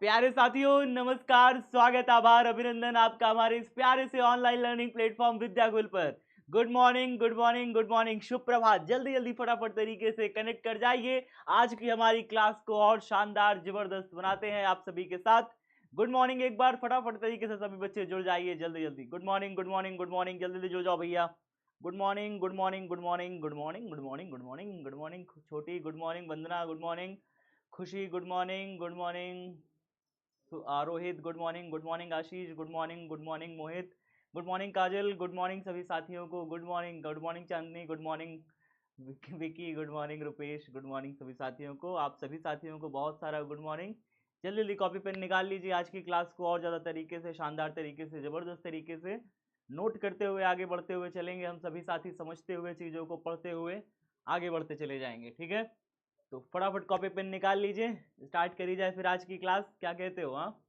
प्यारे साथियों, नमस्कार, स्वागत, आभार, अभिनंदन आपका हमारे इस प्यारे से ऑनलाइन लर्निंग प्लेटफॉर्म विद्यागुल पर। Good morning, good morning, good morning, शुभ प्रभात। जल्दी जल्दी फटाफट तरीके से कनेक्ट कर जाइए। आज की हमारी क्लास को और शानदार, जबरदस्त बनाते हैं आप सभी के साथ। गुड मॉर्निंग, एक बार फटाफट तरीके से सभी बच्चे जुड़ जाइए जल्दी जल्दी। Good morning, good morning, good morning, जल्दी जल्दी जुड़ जाओ भैया। Good morning, good morning, good morning, good morning, good morning, good morning, good morning, Chhoti good morning, Vandana good morning, Khushi good morning, good morning, Rohit good morning, good morning Ashish, good morning, good morning Mohit, good morning Kajal, good morning सभी साथियों को, good morning, good morning Chandni, good morning Vicky, good morning Rupesh, good morning सभी साथियों को। आप सभी साथियों को बहुत सारा गुड मॉर्निंग। जल्दी जल्दी कॉपी पेन निकाल लीजिए। आज की क्लास को और ज़्यादा तरीके से, शानदार तरीके से, ज़बरदस्त तरीके से नोट करते हुए आगे बढ़ते हुए चलेंगे। हम सभी साथी समझते हुए, चीज़ों को पढ़ते हुए आगे बढ़ते चले जाएंगे। ठीक है, तो फटाफट कॉपी पेन निकाल लीजिए, स्टार्ट करी जाए फिर आज की क्लास। क्या कहते हो? हाँ,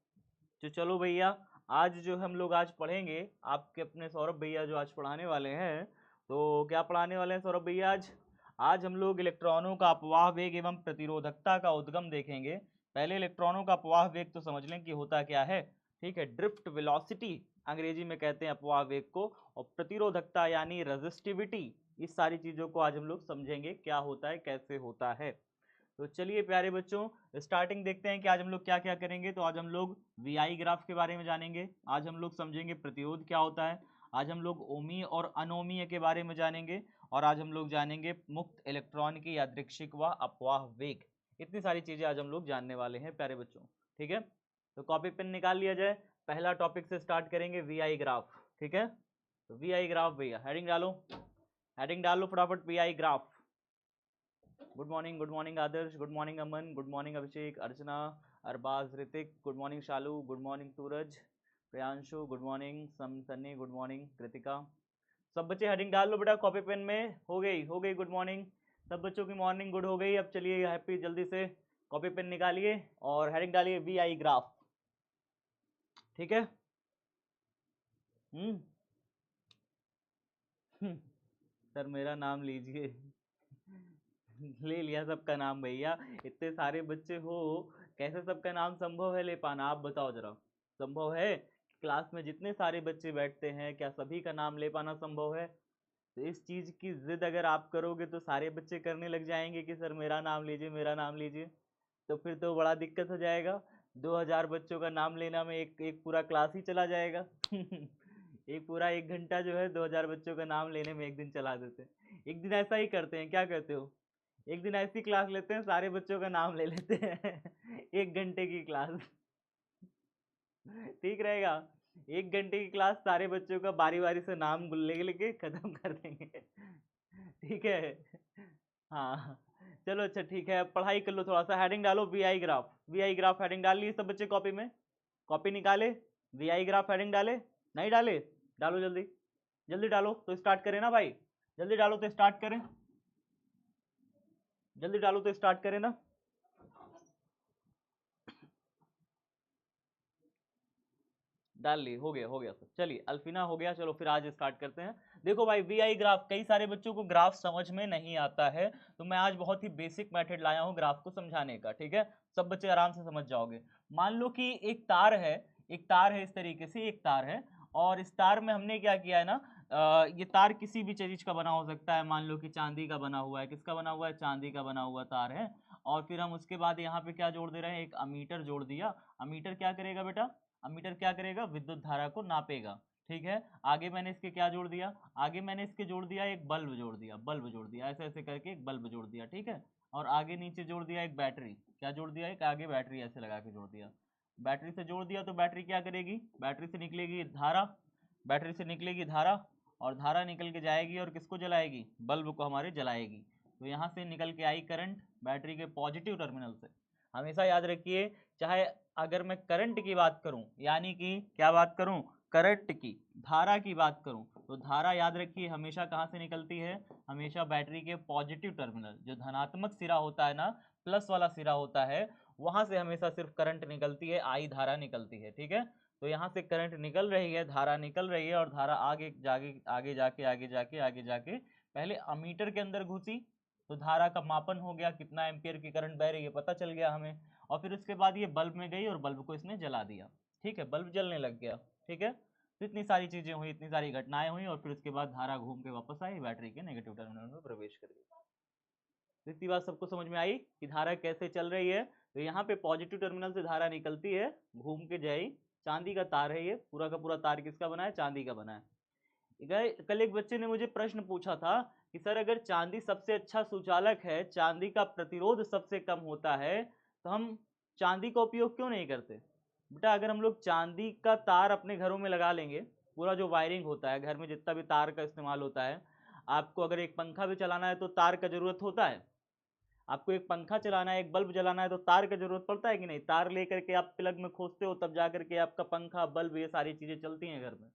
तो चलो भैया, आज जो हम लोग आज पढ़ेंगे, आपके अपने सौरभ भैया जो आज पढ़ाने वाले हैं। तो क्या पढ़ाने वाले हैं सौरभ भैया आज? आज हम लोग इलेक्ट्रॉनों का अपवाह वेग एवं प्रतिरोधकता का उद्गम देखेंगे। पहले इलेक्ट्रॉनों का अपवाह वेग तो समझ लें कि होता क्या है। ठीक है, ड्रिफ्ट वेलोसिटी अंग्रेजी में कहते हैं अपवाह वेग को, और प्रतिरोधकता यानी रेजिस्टिविटी। इस सारी चीज़ों को आज हम लोग समझेंगे, क्या होता है, कैसे होता है। तो चलिए प्यारे बच्चों, स्टार्टिंग देखते हैं कि आज हम लोग क्या क्या करेंगे। तो आज हम लोग वीआई ग्राफ के बारे में जानेंगे। आज हम लोग समझेंगे प्रतिरोध क्या होता है। आज हम लोग ओमीय और अनोमीय के बारे में जानेंगे। और आज हम लोग जानेंगे मुक्त इलेक्ट्रॉन की यादृच्छिक व अपवाह वेग। इतनी सारी चीजें आज हम लोग जानने वाले हैं प्यारे बच्चों। ठीक है, तो कॉपी पेन निकाल लिया जाए। पहला टॉपिक से स्टार्ट करेंगे, वीआई ग्राफ। ठीक है, तो वीआई ग्राफ भैया हेडिंग डालो, हेडिंग डालो फटाफट, VI graph. Good morning Adarsh, good morning Aman, good morning Abhishek, Archana, Arbaz, Hrithik, good morning Shalu, good morning Suraj, Priyanshu, good morning Sunny, good morning Kritika. सब बच्चे हेडिंग डाल लो बेटा कॉपी पेन में। हो गई गुड मॉर्निंग। सब बच्चों की मॉर्निंग गुड हो गई। अब चलिए हैप्पी, जल्दी से कॉपी पेन निकालिए और हेडिंग डालिए वी आई ग्राफ। ठीक है, सर मेरा नाम लीजिए। ले लिया सबका नाम भैया, इतने सारे बच्चे हो, कैसे सबका नाम संभव है ले पाना? आप बताओ जरा, संभव है? क्लास में जितने सारे बच्चे बैठते हैं, क्या सभी का नाम ले पाना संभव है? तो इस चीज की जिद अगर आप करोगे तो सारे बच्चे करने लग जाएंगे कि सर मेरा नाम लीजिए, मेरा नाम लीजिए। तो फिर तो बड़ा दिक्कत हो जाएगा। 2000 बच्चों का नाम लेना में एक एक पूरा क्लास ही चला जाएगा। एक पूरा 1 घंटा जो है 2000 बच्चों का नाम लेने में एक दिन चला देते हैं। एक दिन ऐसा ही करते हैं, क्या कहते हो? एक दिन ऐसी क्लास लेते हैं, सारे बच्चों का नाम ले लेते हैं। 1 घंटे की क्लास। ठीक रहेगा? 1 घंटे की क्लास, सारे बच्चों का बारी बारी से नाम ले लेके खत्म कर देंगे। ठीक है, हाँ चलो, अच्छा ठीक है, अब पढ़ाई कर लो थोड़ा सा। हेडिंग डालो VI graph. VI graph heading डाल लिए सब बच्चे कॉपी में? कॉपी निकाले, वीआई ग्राफ हेडिंग डाले? नहीं डाले? डालो जल्दी, जल्दी डालो तो स्टार्ट करें ना भाई। जल्दी डालो तो स्टार्ट करें, जल्दी डालो तो स्टार्ट करें ना। डाल ली, हो गया सर। चलिए अल्फिना हो गया, चलो फिर आज स्टार्ट करते हैं। देखो भाई, वीआई ग्राफ, कई सारे बच्चों को ग्राफ समझ में नहीं आता है, तो मैं आज बहुत ही बेसिक मेथड लाया हूँ ग्राफ को समझाने का। ठीक है, सब बच्चे आराम से समझ जाओगे। मान लो कि एक तार है, एक तार है, इस तरीके से एक तार है, और इस तार में हमने क्या किया है ना, ये तार किसी भी चीज का बना हो सकता है। मान लो कि चांदी का बना हुआ है। किसका बना हुआ है? चांदी का बना हुआ तार है। और फिर हम उसके बाद यहाँ पे क्या जोड़ दे रहे हैं? एक अमीटर जोड़ दिया। अमीटर क्या करेगा बेटा? अमीटर क्या करेगा? विद्युत धारा को नापेगा। ठीक है, आगे मैंने इसके क्या जोड़ दिया? आगे मैंने इसके जोड़ दिया एक बल्ब जोड़ दिया, बल्ब जोड़ दिया, ऐसे ऐसे करके एक बल्ब जोड़ दिया। ठीक है, और आगे नीचे जोड़ दिया एक बैटरी। क्या जोड़ दिया? एक आगे बैटरी ऐसे लगा के जोड़ दिया। बैटरी से जोड़ दिया तो बैटरी क्या करेगी? बैटरी से निकलेगी धारा, बैटरी से निकलेगी धारा, और धारा निकल के जाएगी और किसको जलाएगी? बल्ब को हमारे जलाएगी। तो यहाँ से निकल के आई करंट बैटरी के पॉजिटिव टर्मिनल से। हमेशा याद रखिए, चाहे अगर मैं करंट की बात करूं, यानी कि क्या बात करूं? करंट की, धारा की बात करूं, तो धारा याद रखिए हमेशा कहां से निकलती है? हमेशा बैटरी के पॉजिटिव टर्मिनल, जो धनात्मक सिरा होता है ना, प्लस वाला सिरा होता है, वहां से हमेशा सिर्फ करंट निकलती है, आई धारा निकलती है। ठीक है, तो यहाँ से करंट निकल रही है, धारा निकल रही है, और धारा आगे जाके आगे जाके आगे जाके आगे जाके पहले अमीटर के अंदर घुसी, तो धारा का मापन हो गया, कितना एम्पियर की करंट बह रही है पता चल गया हमें। और फिर उसके बाद ये बल्ब में गई और बल्ब को इसने जला दिया, ठीक है, बल्ब जलने लग गया, ठीक है। तो इतनी सारी चीजें हुई, इतनी सारी घटनाएं हुई और फिर उसके बाद धारा घूम के वापस आई, बैटरी के नेगेटिव टर्मिनल में प्रवेश कर गई। तो इतनी बात सबको समझ में आई कि धारा कैसे चल रही है। तो यहाँ पे पॉजिटिव टर्मिनल से धारा निकलती है, घूम के जाई, चांदी का तार है ये, पूरा का पूरा तार किसका बना है, चांदी का बना है। कल एक बच्चे ने मुझे प्रश्न पूछा था कि सर अगर चांदी सबसे अच्छा सुचालक है, चांदी का प्रतिरोध सबसे कम होता है, तो हम चांदी का उपयोग क्यों नहीं करते। बेटा अगर हम लोग चांदी का तार अपने घरों में लगा लेंगे, पूरा जो वायरिंग होता है घर में जितना भी तार का इस्तेमाल होता है, आपको अगर एक पंखा भी चलाना है तो तार का जरूरत होता है, आपको एक पंखा चलाना है, एक बल्ब जलाना है तो तार का जरूरत पड़ता है कि नहीं, तार लेकर के आप प्लग में खोसते हो तब जाकर के आपका पंखा बल्ब ये सारी चीजें चलती हैं घर में।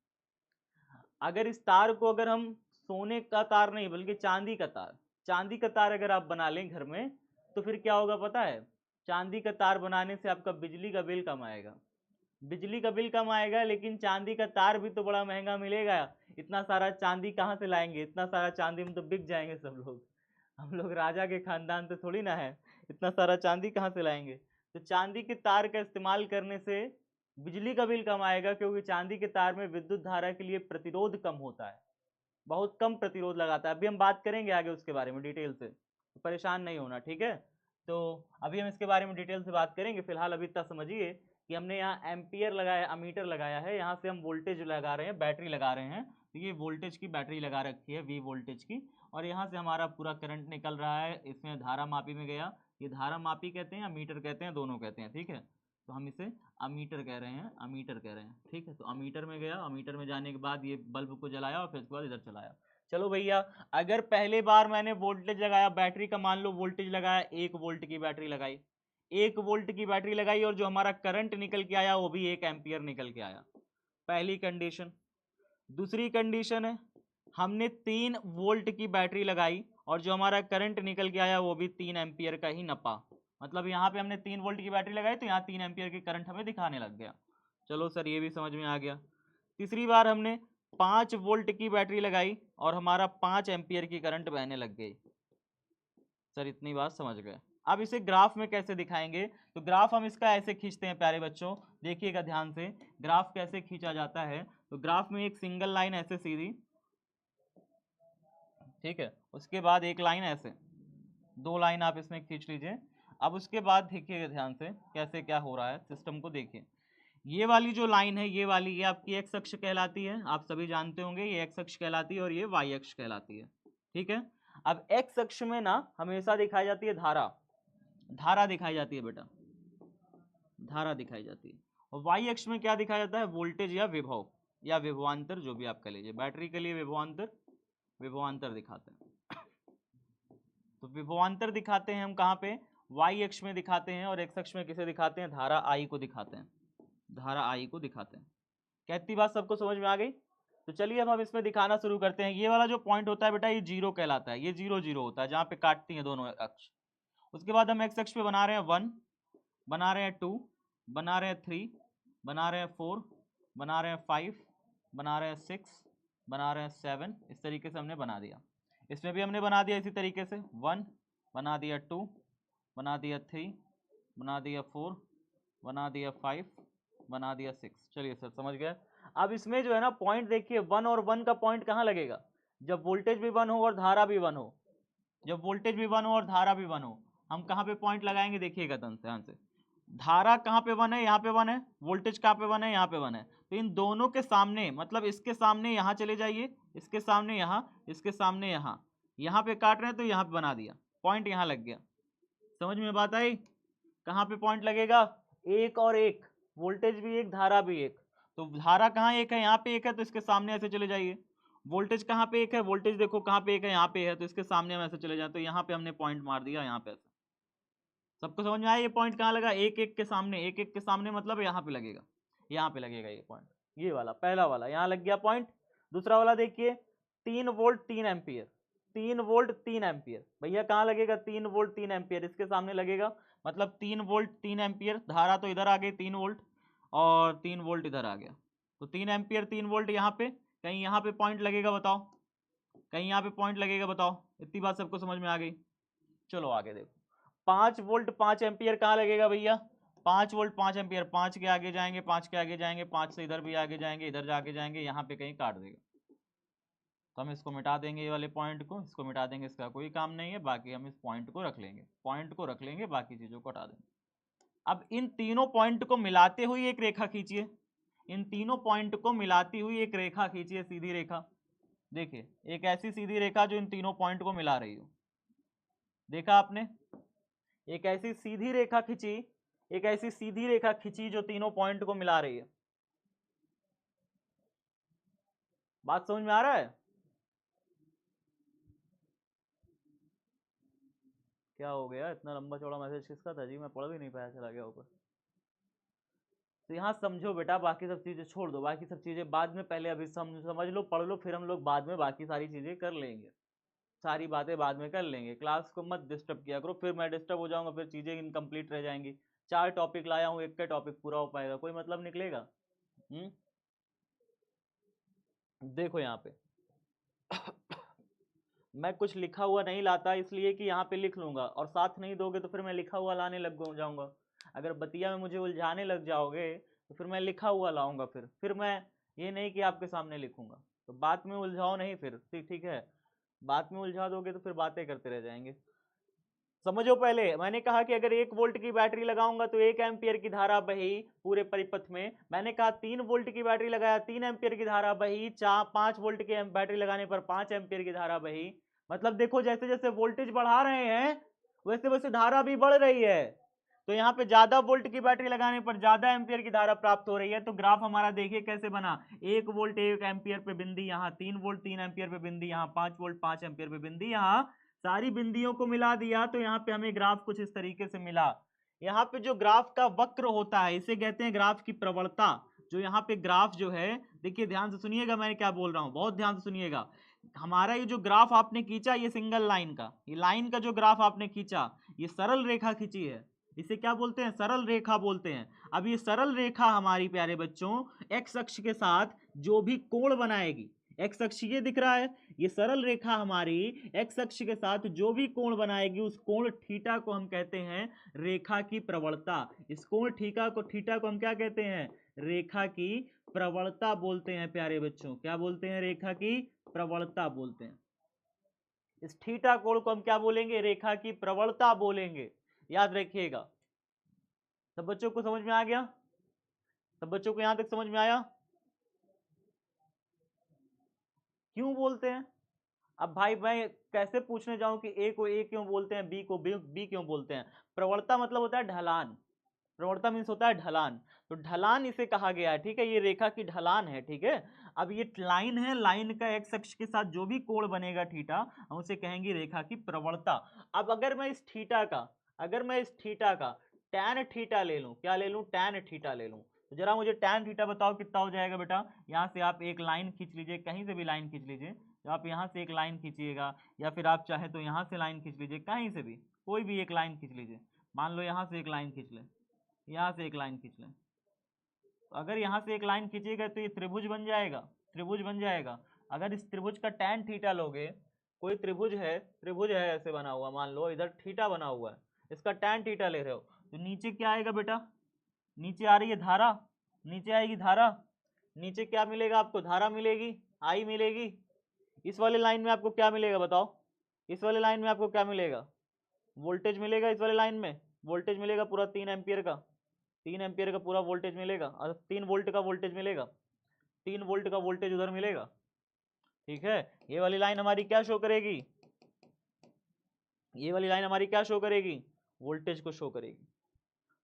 अगर इस तार को अगर हम सोने का तार नहीं बल्कि चांदी का तार अगर आप बना लें घर में, तो फिर क्या होगा पता है, चांदी का तार बनाने से आपका बिजली का बिल कम आएगा, बिजली का बिल कम आएगा, लेकिन चांदी का तार भी तो बड़ा महंगा मिलेगा। इतना सारा चांदी कहाँ से लाएंगे, इतना सारा चांदी में तो बिक जाएंगे सब लोग, हम लोग राजा के खानदान से थोड़ी ना है, इतना सारा चांदी कहाँ से लाएंगे। तो चांदी के तार का इस्तेमाल करने से बिजली का बिल कम आएगा, क्योंकि चांदी के तार में विद्युत धारा के लिए प्रतिरोध कम होता है, बहुत कम प्रतिरोध लगाता है। अभी हम बात करेंगे आगे उसके बारे में डिटेल से, तो परेशान नहीं होना, ठीक है। तो अभी हम इसके बारे में डिटेल से बात करेंगे, फिलहाल अभी तक समझिए कि हमने यहाँ एम्पियर लगाया, अमीटर लगाया है, यहाँ से हम वोल्टेज लगा रहे हैं, बैटरी लगा रहे हैं, तो ये वोल्टेज की बैटरी लगा रखी है V वोल्टेज की, और यहाँ से हमारा पूरा करंट निकल रहा है, इसमें धारा मापी में गया, ये धारा मापी कहते हैं, अमीटर कहते हैं, दोनों कहते हैं, ठीक है। तो हम इसे अमीटर कह रहे हैं, अमीटर कह रहे हैं, ठीक है। तो अमीटर में गया, अमीटर में जाने के बाद ये बल्ब को जलाया और फिर उसके बाद इधर चलाया। चलो भैया, अगर पहले बार मैंने वोल्टेज लगाया, बैटरी का मान लो वोल्टेज लगाया, 1 वोल्ट की बैटरी लगाई, 1 वोल्ट की बैटरी लगाई, और जो हमारा करंट निकल के आया वो भी 1 एम्पियर निकल के आया, पहली कंडीशन। दूसरी कंडीशन है, हमने 3 वोल्ट की बैटरी लगाई और जो हमारा करंट निकल के आया वो भी 3 एम्पियर का ही नपा, मतलब यहाँ पे हमने 3 वोल्ट की बैटरी लगाई तो यहाँ 3 एम्पियर की करंट हमें दिखाने लग गया। चलो सर ये भी समझ में आ गया। तीसरी बार हमने 5 वोल्ट की बैटरी लगाई और हमारा 5 एम्पियर की करंट बहने लग गई। सर इतनी बात समझ गए। अब इसे ग्राफ में कैसे दिखाएंगे, तो ग्राफ हम इसका ऐसे खींचते हैं प्यारे बच्चों, देखिएगा ध्यान से ग्राफ कैसे खींचा जाता है। तो ग्राफ में एक सिंगल लाइन ऐसे सीधी, ठीक है, उसके बाद एक लाइन ऐसे, 2 लाइन आप इसमें खींच लीजिए। अब उसके बाद देखिएगा ध्यान से कैसे क्या हो रहा है, सिस्टम को देखिए। ये वाली जो लाइन है, ये वाली, ये आपकी एक्स अक्ष कहलाती है, आप सभी जानते होंगे ये एक्स अक्ष कहलाती है और ये वाई अक्ष कहलाती है, ठीक है। अब एक्स अक्ष में ना हमेशा दिखाई जाती है धारा, धारा दिखाई जाती है बेटा, धारा दिखाई जाती है। और वाई अक्ष में क्या दिखाया जाता है, वोल्टेज या विभव या विभवांतर, जो भी आप कह लीजिए। बैटरी के लिए विभवांतर, विभवांतर दिखाते हैं। तो विभवांतर दिखाते हैं हम कहाँ पे, वाई अक्ष में दिखाते हैं, और एक्स अक्ष में किसे दिखाते हैं, धारा आई को दिखाते हैं, धारा आई को दिखाते हैं। क्या इतनी बात सबको समझ में आ गई। तो चलिए अब हम इसमें दिखाना शुरू करते हैं। ये वाला जो पॉइंट होता है बेटा, ये जीरो कहलाता है, ये 0 0 होता है जहाँ पे काटती हैं दोनों अक्ष। उसके बाद हम एक्स अक्ष पे बना रहे हैं 1, बना रहे हैं 2, बना रहे हैं 3, बना रहे हैं 4, बना रहे हैं 5, बना रहे हैं 6, बना रहे हैं 7, इस तरीके से हमने बना दिया। इसमें भी हमने बना दिया इसी तरीके से, 1 बना दिया, 2 बना दिया, 3 बना दिया, 4 बना दिया, 5 बना दिया, 6। चलिए सर समझ गए। अब इसमें जो है ना पॉइंट देखिए, 1 और 1 का पॉइंट कहाँ लगेगा, जब वोल्टेज भी 1 हो और धारा भी 1 हो, जब वोल्टेज भी 1 हो और धारा भी 1 हो, हम कहाँ पे पॉइंट लगाएंगे, देखिएगा ध्यान से। धारा कहाँ पे 1 है, यहाँ पे 1 है, वोल्टेज कहाँ पे 1 है, यहाँ पे 1 है, तो इन दोनों के सामने, मतलब इसके सामने यहाँ चले जाइए, इसके सामने यहाँ, इसके सामने यहाँ, यहाँ पे काट रहे हैं तो यहाँ पे बना दिया, पॉइंट यहाँ लग गया। समझ में बात आई, कहाँ पे पॉइंट लगेगा, 1 और 1, वोल्टेज भी 1 धारा भी 1, तो धारा कहाँ 1 है, यहाँ पे 1 है, तो इसके सामने ऐसे चले जाइए। वोल्टेज कहाँ पे 1 है, वोल्टेज देखो कहाँ पे 1 है, यहाँ पे है, तो इसके सामने हम ऐसे चले जाए, तो यहाँ पे हमने पॉइंट मार दिया, यहाँ पे ऐसे। सबको समझ में आया ये पॉइंट कहाँ लगा, 1 1 के सामने, 1 1 के सामने मतलब यहाँ पे लगेगा, यहाँ पे लगेगा ये पॉइंट, ये वाला पहला वाला यहाँ लग गया पॉइंट। दूसरा वाला देखिए, 3 वोल्ट 3 एम्पियर, 3 वोल्ट 3 एम्पियर, भैया कहाँ लगेगा, 3 वोल्ट 3 एम्पियर इसके सामने लगेगा, मतलब 3 वोल्ट 3 एम्पियर, धारा तो इधर आ गई 3 वोल्ट और 3 वोल्ट इधर आ गया, तो 3 एम्पियर 3 वोल्ट यहाँ पे, कहीं यहाँ पे पॉइंट लगेगा बताओ, कहीं यहाँ पे पॉइंट लगेगा बताओ। इतनी बात सबको समझ में आ गई। चलो आगे देखो, 5 वोल्ट 5 एम्पियर कहाँ लगेगा भैया? 5 वोल्ट 5 एम्पियर, 5 के आगे जाएंगे, 5 के आगे जाएंगे, 5 से इधर भी आगे जाएंगे, इधर जाके जाएंगे, यहाँ पे कहीं काट देगा, तो हम इसको मिटा देंगे, ये वाले पॉइंट को, इसको मिटा देंगे, इसका कोई काम नहीं है। बाकी हम इस पॉइंट को रख लेंगे, पॉइंट को रख लेंगे, बाकी चीज़ों को हटा देंगे। अब इन तीनों पॉइंट को मिलाते हुए एक रेखा खींचिए, इन तीनों पॉइंट को मिलाती हुई एक रेखा खींचिए, सीधी रेखा। देखिए एक ऐसी सीधी रेखा जो इन तीनों पॉइंट को मिला रही हो, देखा आपने? एक ऐसी सीधी रेखा खींची, एक ऐसी सीधी रेखा खींची जो तीनों पॉइंट को मिला रही है। बात समझ में आ रहा है? क्या हो गया, इतना लंबा चौड़ा मैसेज किसका था जी? मैं पढ़ भी नहीं पाया, चला गया ऊपर। तो यहाँ समझो बेटा, बाकी सब चीजें छोड़ दो, बाकी सब चीजें बाद में, पहले अभी समझ लो, पढ़ लो, फिर हम लोग बाद में बाकी सारी चीजें कर लेंगे, सारी बातें बाद में कर लेंगे। क्लास को मत डिस्टर्ब किया करो, फिर मैं डिस्टर्ब हो जाऊंगा, फिर चीजें इनकम्प्लीट रह जाएंगी। 4 टॉपिक लाया हूँ, एक का टॉपिक पूरा हो पाएगा? कोई मतलब निकलेगा? देखो यहाँ पे मैं कुछ लिखा हुआ नहीं लाता, इसलिए कि यहाँ पे लिख लूंगा, और साथ नहीं दोगे तो फिर मैं लिखा हुआ लाने लग जाऊंगा। अगर बतिया में मुझे उलझाने लग जाओगे तो फिर मैं लिखा हुआ लाऊंगा, फिर मैं ये नहीं कि आपके सामने लिखूंगा। तो बात में उलझाओ नहीं फिर, ठीक है? बात में उलझा दोगे तो फिर बातें करते रह जाएंगे। समझो, पहले मैंने कहा कि अगर 1 वोल्ट की बैटरी लगाऊंगा तो 1 एम्पियर की धारा बही पूरे परिपथ में। मैंने कहा 3 वोल्ट की बैटरी लगाया, 3 एम्पियर की धारा बही। 5 वोल्ट की बैटरी लगाने पर 5 एम्पियर की धारा बही। मतलब देखो, जैसे जैसे वोल्टेज बढ़ा रहे हैं वैसे वैसे धारा भी बढ़ रही है। तो यहाँ पे ज्यादा वोल्ट की बैटरी लगाने पर ज्यादा एम्पियर की धारा प्राप्त हो रही है। तो ग्राफ हमारा देखिए कैसे बना, 1 वोल्ट 1 एम्पियर पे बिंदी यहाँ, 3 वोल्ट 3 एम्पियर पे बिंदी यहाँ, 5 वोल्ट 5 एम्पियर पे बिंदी यहाँ। सारी बिंदियों को मिला दिया तो यहाँ पे हमें ग्राफ कुछ इस तरीके से मिला। यहाँ पे जो ग्राफ का वक्र होता है इसे कहते हैं ग्राफ की प्रवणता। जो यहाँ पे ग्राफ जो है, देखिए ध्यान से सुनिएगा मैं क्या बोल रहा हूँ, बहुत ध्यान से सुनिएगा। हमारा ये जो ग्राफ आपने खींचा, ये सिंगल लाइन का, ये लाइन का जो ग्राफ आपने खींचा, ये सरल रेखा खींची है, इसे क्या बोलते हैं? सरल रेखा बोलते हैं। अब ये सरल रेखा हमारी प्यारे बच्चों एक्स अक्ष के साथ जो भी कोण बनाएगी, एक्स अक्ष ये दिख रहा है, ये सरल रेखा हमारी एक्स अक्ष के साथ जो भी कोण बनाएगी उस कोण थीटा को हम कहते हैं रेखा की प्रवणता। इस कोण थीटा को हम क्या कहते हैं? रेखा की प्रवणता बोलते हैं प्यारे बच्चों। क्या बोलते हैं? रेखा की प्रवणता बोलते हैं। इस थीटा कोण को हम क्या बोलेंगे? रेखा की प्रवणता बोलेंगे, याद रखिएगा। सब बच्चों को समझ में आ गया? सब बच्चों को यहां तक समझ में आया? क्यों बोलते हैं? अब भाई मैं कैसे पूछने जाऊं कि ए को ए क्यों बोलते हैं, बी को बी क्यों बोलते हैं? प्रवणता मतलब होता है ढलान, प्रवणता मीन्स होता है ढलान। तो ढलान इसे कहा गया है, ठीक है? ये रेखा की ढलान है, ठीक है? अब ये लाइन है, लाइन का एक्स अक्ष के साथ जो भी कोण बनेगा थीटा, हम उसे कहेंगे रेखा की प्रवणता। अब अगर मैं इस थीटा का टैन थीटा ले लूं, क्या ले लूं? टैन थीटा ले लूं, तो जरा मुझे टैन थीटा बताओ कितना हो जाएगा बेटा? यहाँ से आप एक लाइन खींच लीजिए, कहीं से भी लाइन खींच लीजिए, तो आप यहाँ से एक लाइन खींचिएगा, या फिर आप चाहे तो यहाँ से लाइन खींच लीजिए, कहीं से भी कोई भी एक लाइन खींच लीजिए। मान लो यहाँ से एक लाइन खींच लें, यहाँ से एक लाइन खींच लें, तो अगर यहाँ से एक लाइन खींचिएगा तो ये त्रिभुज बन जाएगा, त्रिभुज बन जाएगा। अगर इस त्रिभुज का टैन थीटा लोगे, कोई त्रिभुज है ऐसे बना हुआ, मान लो इधर थीटा बना हुआ है, इसका टैन थीटा ले रहे हो, तो नीचे क्या आएगा बेटा? नीचे आ रही है धारा, नीचे आएगी धारा, नीचे क्या मिलेगा आपको? धारा मिलेगी, आई मिलेगी। इस वाले लाइन में आपको क्या मिलेगा बताओ? इस वाले लाइन में आपको क्या मिलेगा? वोल्टेज मिलेगा। इस वाले लाइन में वोल्टेज मिलेगा पूरा 3 एम्पियर का, 3 एम्पियर का पूरा वोल्टेज मिलेगा, और 3 वोल्ट का वोल्टेज मिलेगा, 3 वोल्ट का वोल्टेज उधर मिलेगा, ठीक है? ये वाली लाइन हमारी क्या शो करेगी? ये वाली लाइन हमारी क्या शो करेगी? वोल्टेज को शो करेगी।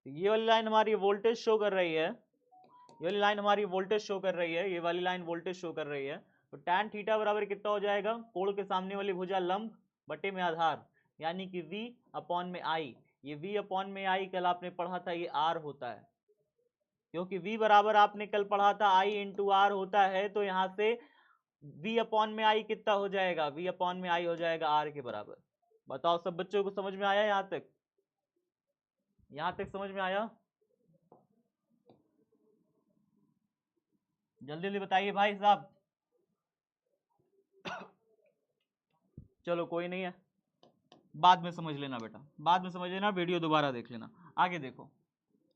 तो ये वाली लाइन हमारी वोल्टेज शो कर रही है, ये वाली लाइन हमारी वोल्टेज शो कर रही है, ये वाली लाइन वोल्टेज शो कर रही है। तो टैन थीटा बराबर कितना हो जाएगा? कोण के सामने वाली भुजा लंब बटे में आधार, यानी कि v अपॉन में आई। ये v अपॉन में आई कल आपने पढ़ा था, ये r होता है, क्योंकि v बराबर आपने कल पढ़ा था i इंटू आर होता है। तो यहाँ से v अपॉन में आई कितना हो जाएगा? v अपॉन में आई हो जाएगा r के बराबर। बताओ सब बच्चों को समझ में आया? यहाँ तक, यहाँ तक समझ में आया? जल्दी जल्दी बताइए भाई साहब। चलो कोई नहीं है, बाद में समझ लेना बेटा, बाद में समझ लेना, वीडियो दोबारा देख लेना। आगे देखो,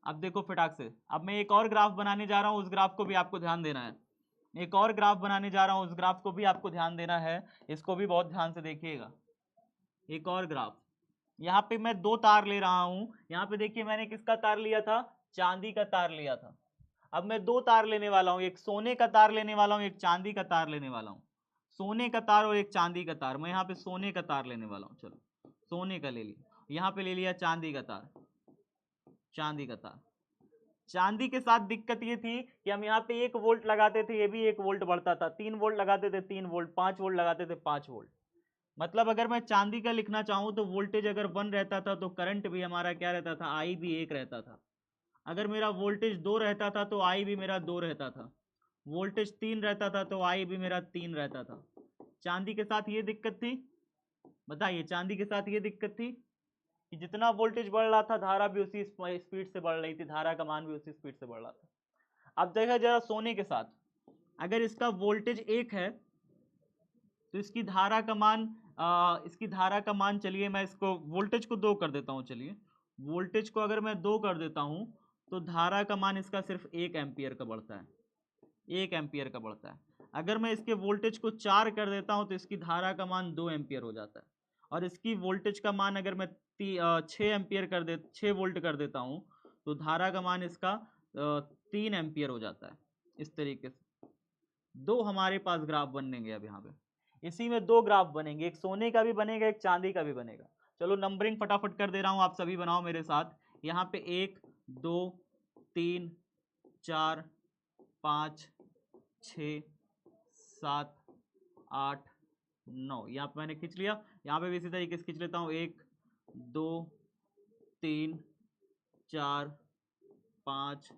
अब देखो फटाक से, अब मैं एक और ग्राफ बनाने जा रहा हूँ, उस ग्राफ को भी आपको ध्यान देना है। एक और ग्राफ बनाने जा रहा हूँ, उस ग्राफ को भी आपको ध्यान देना है, इसको भी बहुत ध्यान से देखिएगा। एक और ग्राफ, यहाँ पे मैं दो तार ले रहा हूँ। यहाँ पे देखिए मैंने किसका तार लिया था, चांदी का तार लिया था। अब मैं दो तार लेने वाला हूँ, एक सोने का तार लेने वाला हूँ, एक चांदी का तार लेने वाला हूँ। सोने का तार और एक चांदी का तार। मैं यहाँ पे सोने का तार लेने वाला हूँ, चलो सोने का ले लिया, यहाँ पे ले लिया चांदी का तार, चांदी का तार। चांदी के साथ दिक्कत ये थी कि हम यहाँ पे 1 वोल्ट लगाते थे, ये भी 1 वोल्ट बढ़ता था, 3 वोल्ट लगाते थे 3 वोल्ट, 5 वोल्ट लगाते थे 5 वोल्ट। मतलब अगर मैं चांदी का लिखना चाहूँ तो वोल्टेज अगर 1 रहता था तो करंट भी हमारा क्या रहता था, आई भी 1 रहता था। अगर मेरा वोल्टेज 2 रहता था तो आई भी मेरा 2 रहता था। वोल्टेज 3 रहता था तो आई भी मेरा 3 रहता था। चांदी के साथ ये दिक्कत थी, बताइए, चांदी के साथ ये दिक्कत थी कि जितना वोल्टेज बढ़ रहा था धारा भी उसी स्पीड से बढ़ रही थी, धारा का मान भी उसी स्पीड से बढ़ रहा था। अब देखा जरा सोने के साथ, अगर इसका वोल्टेज 1 है तो इसकी धारा का मान इसकी धारा का मान, चलिए मैं इसको वोल्टेज को 2 कर देता हूँ। चलिए वोल्टेज को अगर मैं 2 कर देता हूँ तो धारा का मान इसका सिर्फ 1 एम्पियर का बढ़ता है, 1 एम्पियर का बढ़ता है। अगर मैं इसके वोल्टेज को 4 कर देता हूँ तो इसकी धारा का मान 2 एम्पियर हो जाता है। और इसकी वोल्टेज का मान अगर मैं 6 एम्पियर 6 वोल्ट कर देता हूँ तो धारा का मान इसका 3 एम्पियर हो जाता है। इस तरीके से दो हमारे पास ग्राफ बनेंगे। अब यहाँ पे इसी में दो ग्राफ बनेंगे, एक सोने का भी बनेगा, एक चांदी का भी बनेगा। चलो नंबरिंग फटाफट कर दे रहा हूँ, आप सभी बनाओ मेरे साथ। यहाँ पे 1 2 3 4 5 6 7 8 9, यहाँ पे मैंने खींच लिया। यहाँ पे भी इसी तरीके से खींच लेता हूँ, 1 2 3 4 5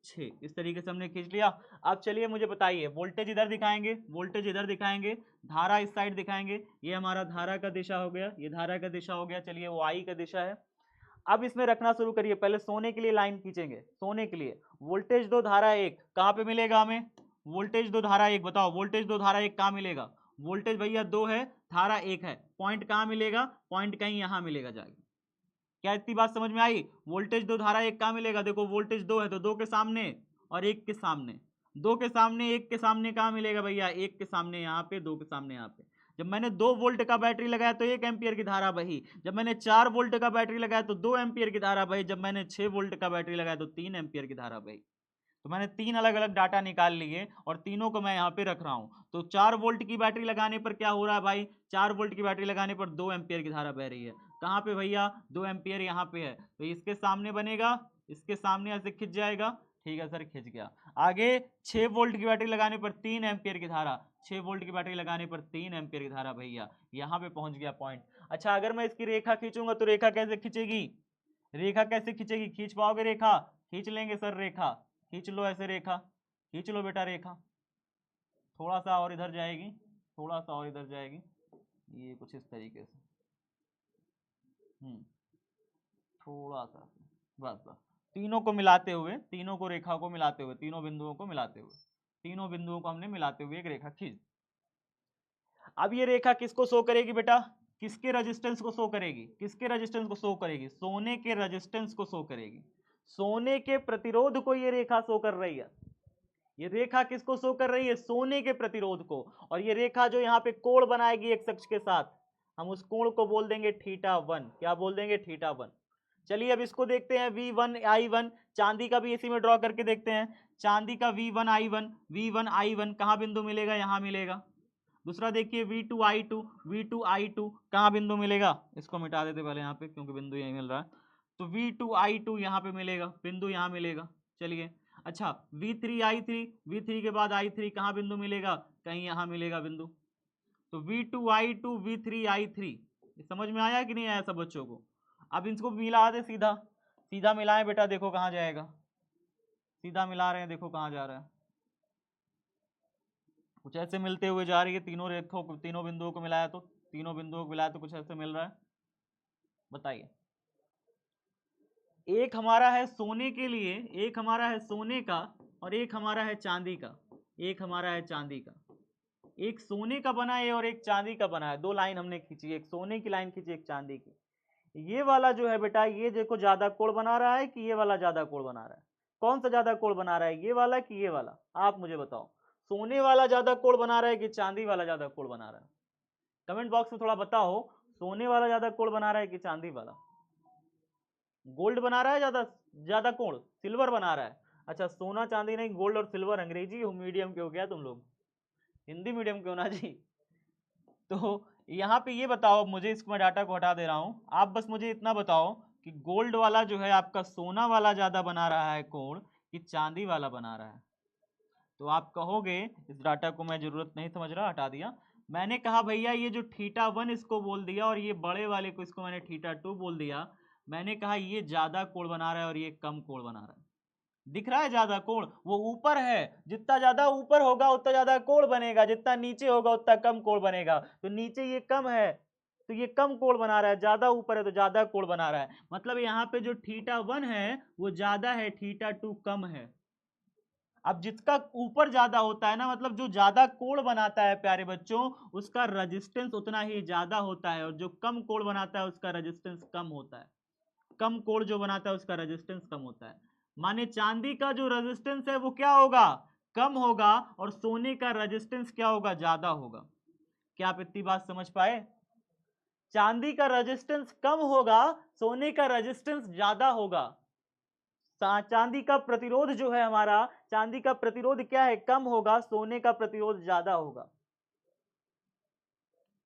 6, इस तरीके से हमने खींच लिया। अब चलिए मुझे बताइए, वोल्टेज इधर दिखाएंगे, वोल्टेज इधर दिखाएंगे, धारा इस साइड दिखाएंगे। ये हमारा धारा का दिशा हो गया, ये धारा का दिशा हो गया। चलिए वो आई का दिशा है। अब इसमें रखना शुरू करिए। पहले सोने के लिए लाइन खींचेंगे। सोने के लिए वोल्टेज 2 धारा 1 कहाँ पे मिलेगा हमें, वोल्टेज 2 धारा 1, बताओ वोल्टेज 2 धारा 1 कहाँ मिलेगा। वोल्टेज भैया 2 है, धारा 1 है, पॉइंट कहाँ मिलेगा, पॉइंट कहीं यहाँ मिलेगा जाके। क्या इतनी बात समझ में आई। वोल्टेज 2 धारा 1 कहाँ मिलेगा, देखो वोल्टेज 2 है तो 2 के सामने और 1 के सामने, 2 के सामने 1 के सामने कहाँ मिलेगा भैया, 1 के सामने यहाँ पे, 2 के सामने यहाँ पे। जब मैंने 2 वोल्ट का बैटरी लगाया तो 1 एम्पियर की धारा बही। जब मैंने 4 वोल्ट का बैटरी लगाया तो 2 एम्पियर की धारा बही। जब मैंने 6 वोल्ट का बैटरी लगाया तो 3 एम्पियर की धारा बही। तो मैंने 3 अलग अलग डाटा निकाल लिए और तीनों को मैं यहाँ पे रख रहा हूँ। तो 4 वोल्ट की बैटरी लगाने पर क्या हो रहा है भाई, 4 वोल्ट की बैटरी लगाने पर 2 एम्पियर की धारा बह रही है। कहाँ पे भैया, 2 एम्पियर यहाँ पे है, तो इसके सामने बनेगा, इसके सामने ऐसे खिंच जाएगा। ठीक है सर, खिंच गया। आगे 6 वोल्ट की बैटरी लगाने पर 3 एम्पियर की धारा, 6 वोल्ट की बैटरी लगाने पर 3 एम्पियर की धारा भैया, यहाँ पे पहुंच गया पॉइंट। अच्छा अगर मैं इसकी रेखा खींचूंगा तो रेखा कैसे खींचेगी, रेखा कैसे खींचेगी, खींच पाओगे रेखा, खींच लेंगे सर रेखा, खींच लो ऐसे रेखा, खींच लो बेटा रेखा। थोड़ा सा और इधर जाएगी, थोड़ा सा और इधर जाएगी, ये कुछ इस तरीके से, थोड़ा सा, बस बस। तीनों को मिलाते हुए, तीनों को रेखा को मिलाते हुए, तीनों बिंदुओं को मिलाते हुए, तीनों बिंदुओं को हमने मिलाते हुए एक रेखा खींच। अब ये रेखा किसको शो करेगी बेटा, किसके रेजिस्टेंस को शो करेगी, किसके रेजिस्टेंस को शो करेगी, सोने के रेजिस्टेंस को शो करेगी। सोने के प्रतिरोध को ये रेखा शो कर रही है। ये रेखा किसको शो कर रही है, सोने के प्रतिरोध को। और ये रेखा जो यहाँ पे कोण बनाएगी एक अक्ष के साथ, हम उस कोण को बोल देंगे θ1। क्या बोल देंगे, θ1। चलिए अब इसको देखते हैं V1 I1, चांदी का भी इसी में ड्रॉ करके देखते हैं। चांदी का V1 I1, V1 I1 कहाँ बिंदु मिलेगा, यहाँ मिलेगा। दूसरा देखिए V2 I2, V2 I2 कहाँ बिंदु मिलेगा, इसको मिटा देते पहले यहाँ पे क्योंकि बिंदु यही मिल रहा है। तो V2 I2 यहाँ पे मिलेगा, बिंदु यहाँ मिलेगा। चलिए अच्छा V3 I3, V3 के बाद I3 कहाँ बिंदु मिलेगा, कहीं यहाँ मिलेगा बिंदु। तो V2 I2 V3 I3, समझ में आया कि नहीं आया सब बच्चों को। अब इनको मिला दे, सीधा सीधा मिलाएं बेटा, देखो कहाँ जाएगा, सीधा मिला रहे हैं, देखो कहाँ जा रहा है। कुछ ऐसे मिलते हुए जा रही है, तीनों रेखों को, तीनों बिंदुओं को मिलाया तो, तीनों बिंदुओं को मिलाया तो कुछ ऐसे मिल रहा है। बताइए, एक हमारा है सोने के लिए, एक हमारा है सोने का और एक हमारा है चांदी का, एक हमारा है चांदी का, एक सोने का बना है और एक चांदी का बना है, दो लाइन हमने खींची, एक सोने की लाइन खींची, एक चांदी की। ये वाला जो है बेटा, ये देखो ज्यादा कोण बना रहा है कि ये वाला ज्यादा कोण बना रहा है? कौन सा ज्यादा कोण बना रहा है, ये वाला कि ये वाला? आप मुझे बताओ, सोने वाला ज्यादा कोण बना रहा है कि चांदी वाला ज्यादा कोण बना रहा है? कमेंट बॉक्स में थोड़ा बताओ, सोने वाला ज्यादा कोण बना रहा है कि चांदी वाला? गोल्ड बना रहा है ज्यादा, ज्यादा कोण सिल्वर बना रहा है। अच्छा, सोना चांदी नहीं, गोल्ड और सिल्वर। अंग्रेजी मीडियम के हो गया तुम लोग, हिंदी मीडियम क्यों ना जी? तो यहाँ पे ये बताओ मुझे, इसको मैं डाटा को हटा दे रहा हूँ, आप बस मुझे इतना बताओ कि गोल्ड वाला जो है आपका सोना वाला ज्यादा बना रहा है कोण कि चांदी वाला बना रहा है? तो आप कहोगे, इस डाटा को मैं जरूरत नहीं समझ रहा, हटा दिया। मैंने कहा भैया ये जो θ1 इसको बोल दिया और ये बड़े वाले को इसको मैंने θ2 बोल दिया। मैंने कहा ये ज्यादा कोण बना रहा है और ये कम कोण बना रहा है। दिख रहा है ज्यादा कोण, वो ऊपर है, जितना ज्यादा ऊपर होगा उतना ज्यादा कोण बनेगा, जितना नीचे होगा उतना कम कोण बनेगा। तो नीचे ये कम है तो ये कम कोण बना रहा है, ज्यादा ऊपर है तो ज्यादा कोण बना रहा है। मतलब यहाँ पे जो θ1 है वो ज्यादा है, θ2 कम है। अब जिसका ऊपर ज्यादा होता है ना, मतलब जो ज्यादा कोण बनाता है प्यारे बच्चों, उसका रेजिस्टेंस उतना ही ज्यादा होता है, और जो कम कोण बनाता है उसका रेजिस्टेंस कम होता है। कम कोण जो बनाता है उसका रेजिस्टेंस कम होता है। माने चांदी का जो रेजिस्टेंस है वो क्या होगा, कम होगा, और सोने का रेजिस्टेंस क्या होगा, ज्यादा होगा। क्या आप इतनी बात समझ पाए? चांदी का रेजिस्टेंस कम होगा, सोने का रेजिस्टेंस ज्यादा होगा। चांदी का प्रतिरोध जो है हमारा, चांदी का प्रतिरोध क्या है, कम होगा, सोने का प्रतिरोध ज्यादा होगा।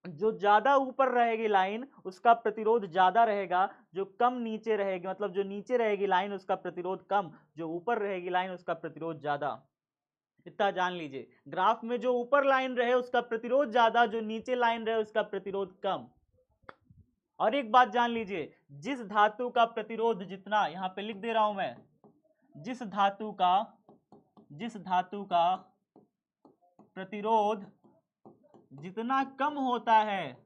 जो ज्यादा ऊपर रहेगी लाइन उसका प्रतिरोध ज्यादा रहेगा, जो कम नीचे रहेगी, मतलब जो नीचे रहेगी लाइन उसका प्रतिरोध कम, जो ऊपर रहेगी लाइन उसका प्रतिरोध ज्यादा। इतना जान लीजिए, ग्राफ में जो ऊपर लाइन रहे उसका प्रतिरोध ज्यादा, जो नीचे लाइन रहे उसका प्रतिरोध कम। और एक बात जान लीजिए, जिस धातु का प्रतिरोध जितना, यहां पे लिख दे रहा हूं मैं, जिस धातु का प्रतिरोध जितना कम होता है,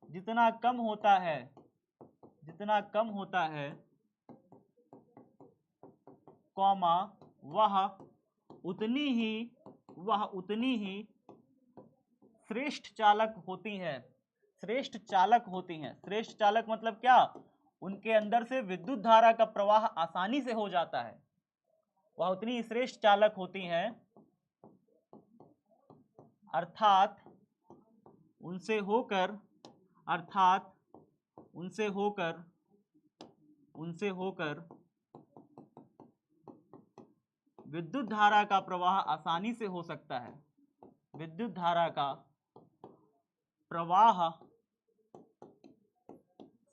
जितना कम होता है, जितना कम होता है, कॉमा, वह उतनी ही श्रेष्ठ चालक होती है। श्रेष्ठ चालक होती हैं। श्रेष्ठ चालक मतलब क्या, उनके अंदर से विद्युत धारा का प्रवाह आसानी से हो जाता है, वह उतनी श्रेष्ठ चालक होती हैं, अर्थात उनसे होकर विद्युत धारा का प्रवाह आसानी से हो सकता है। विद्युत धारा का प्रवाह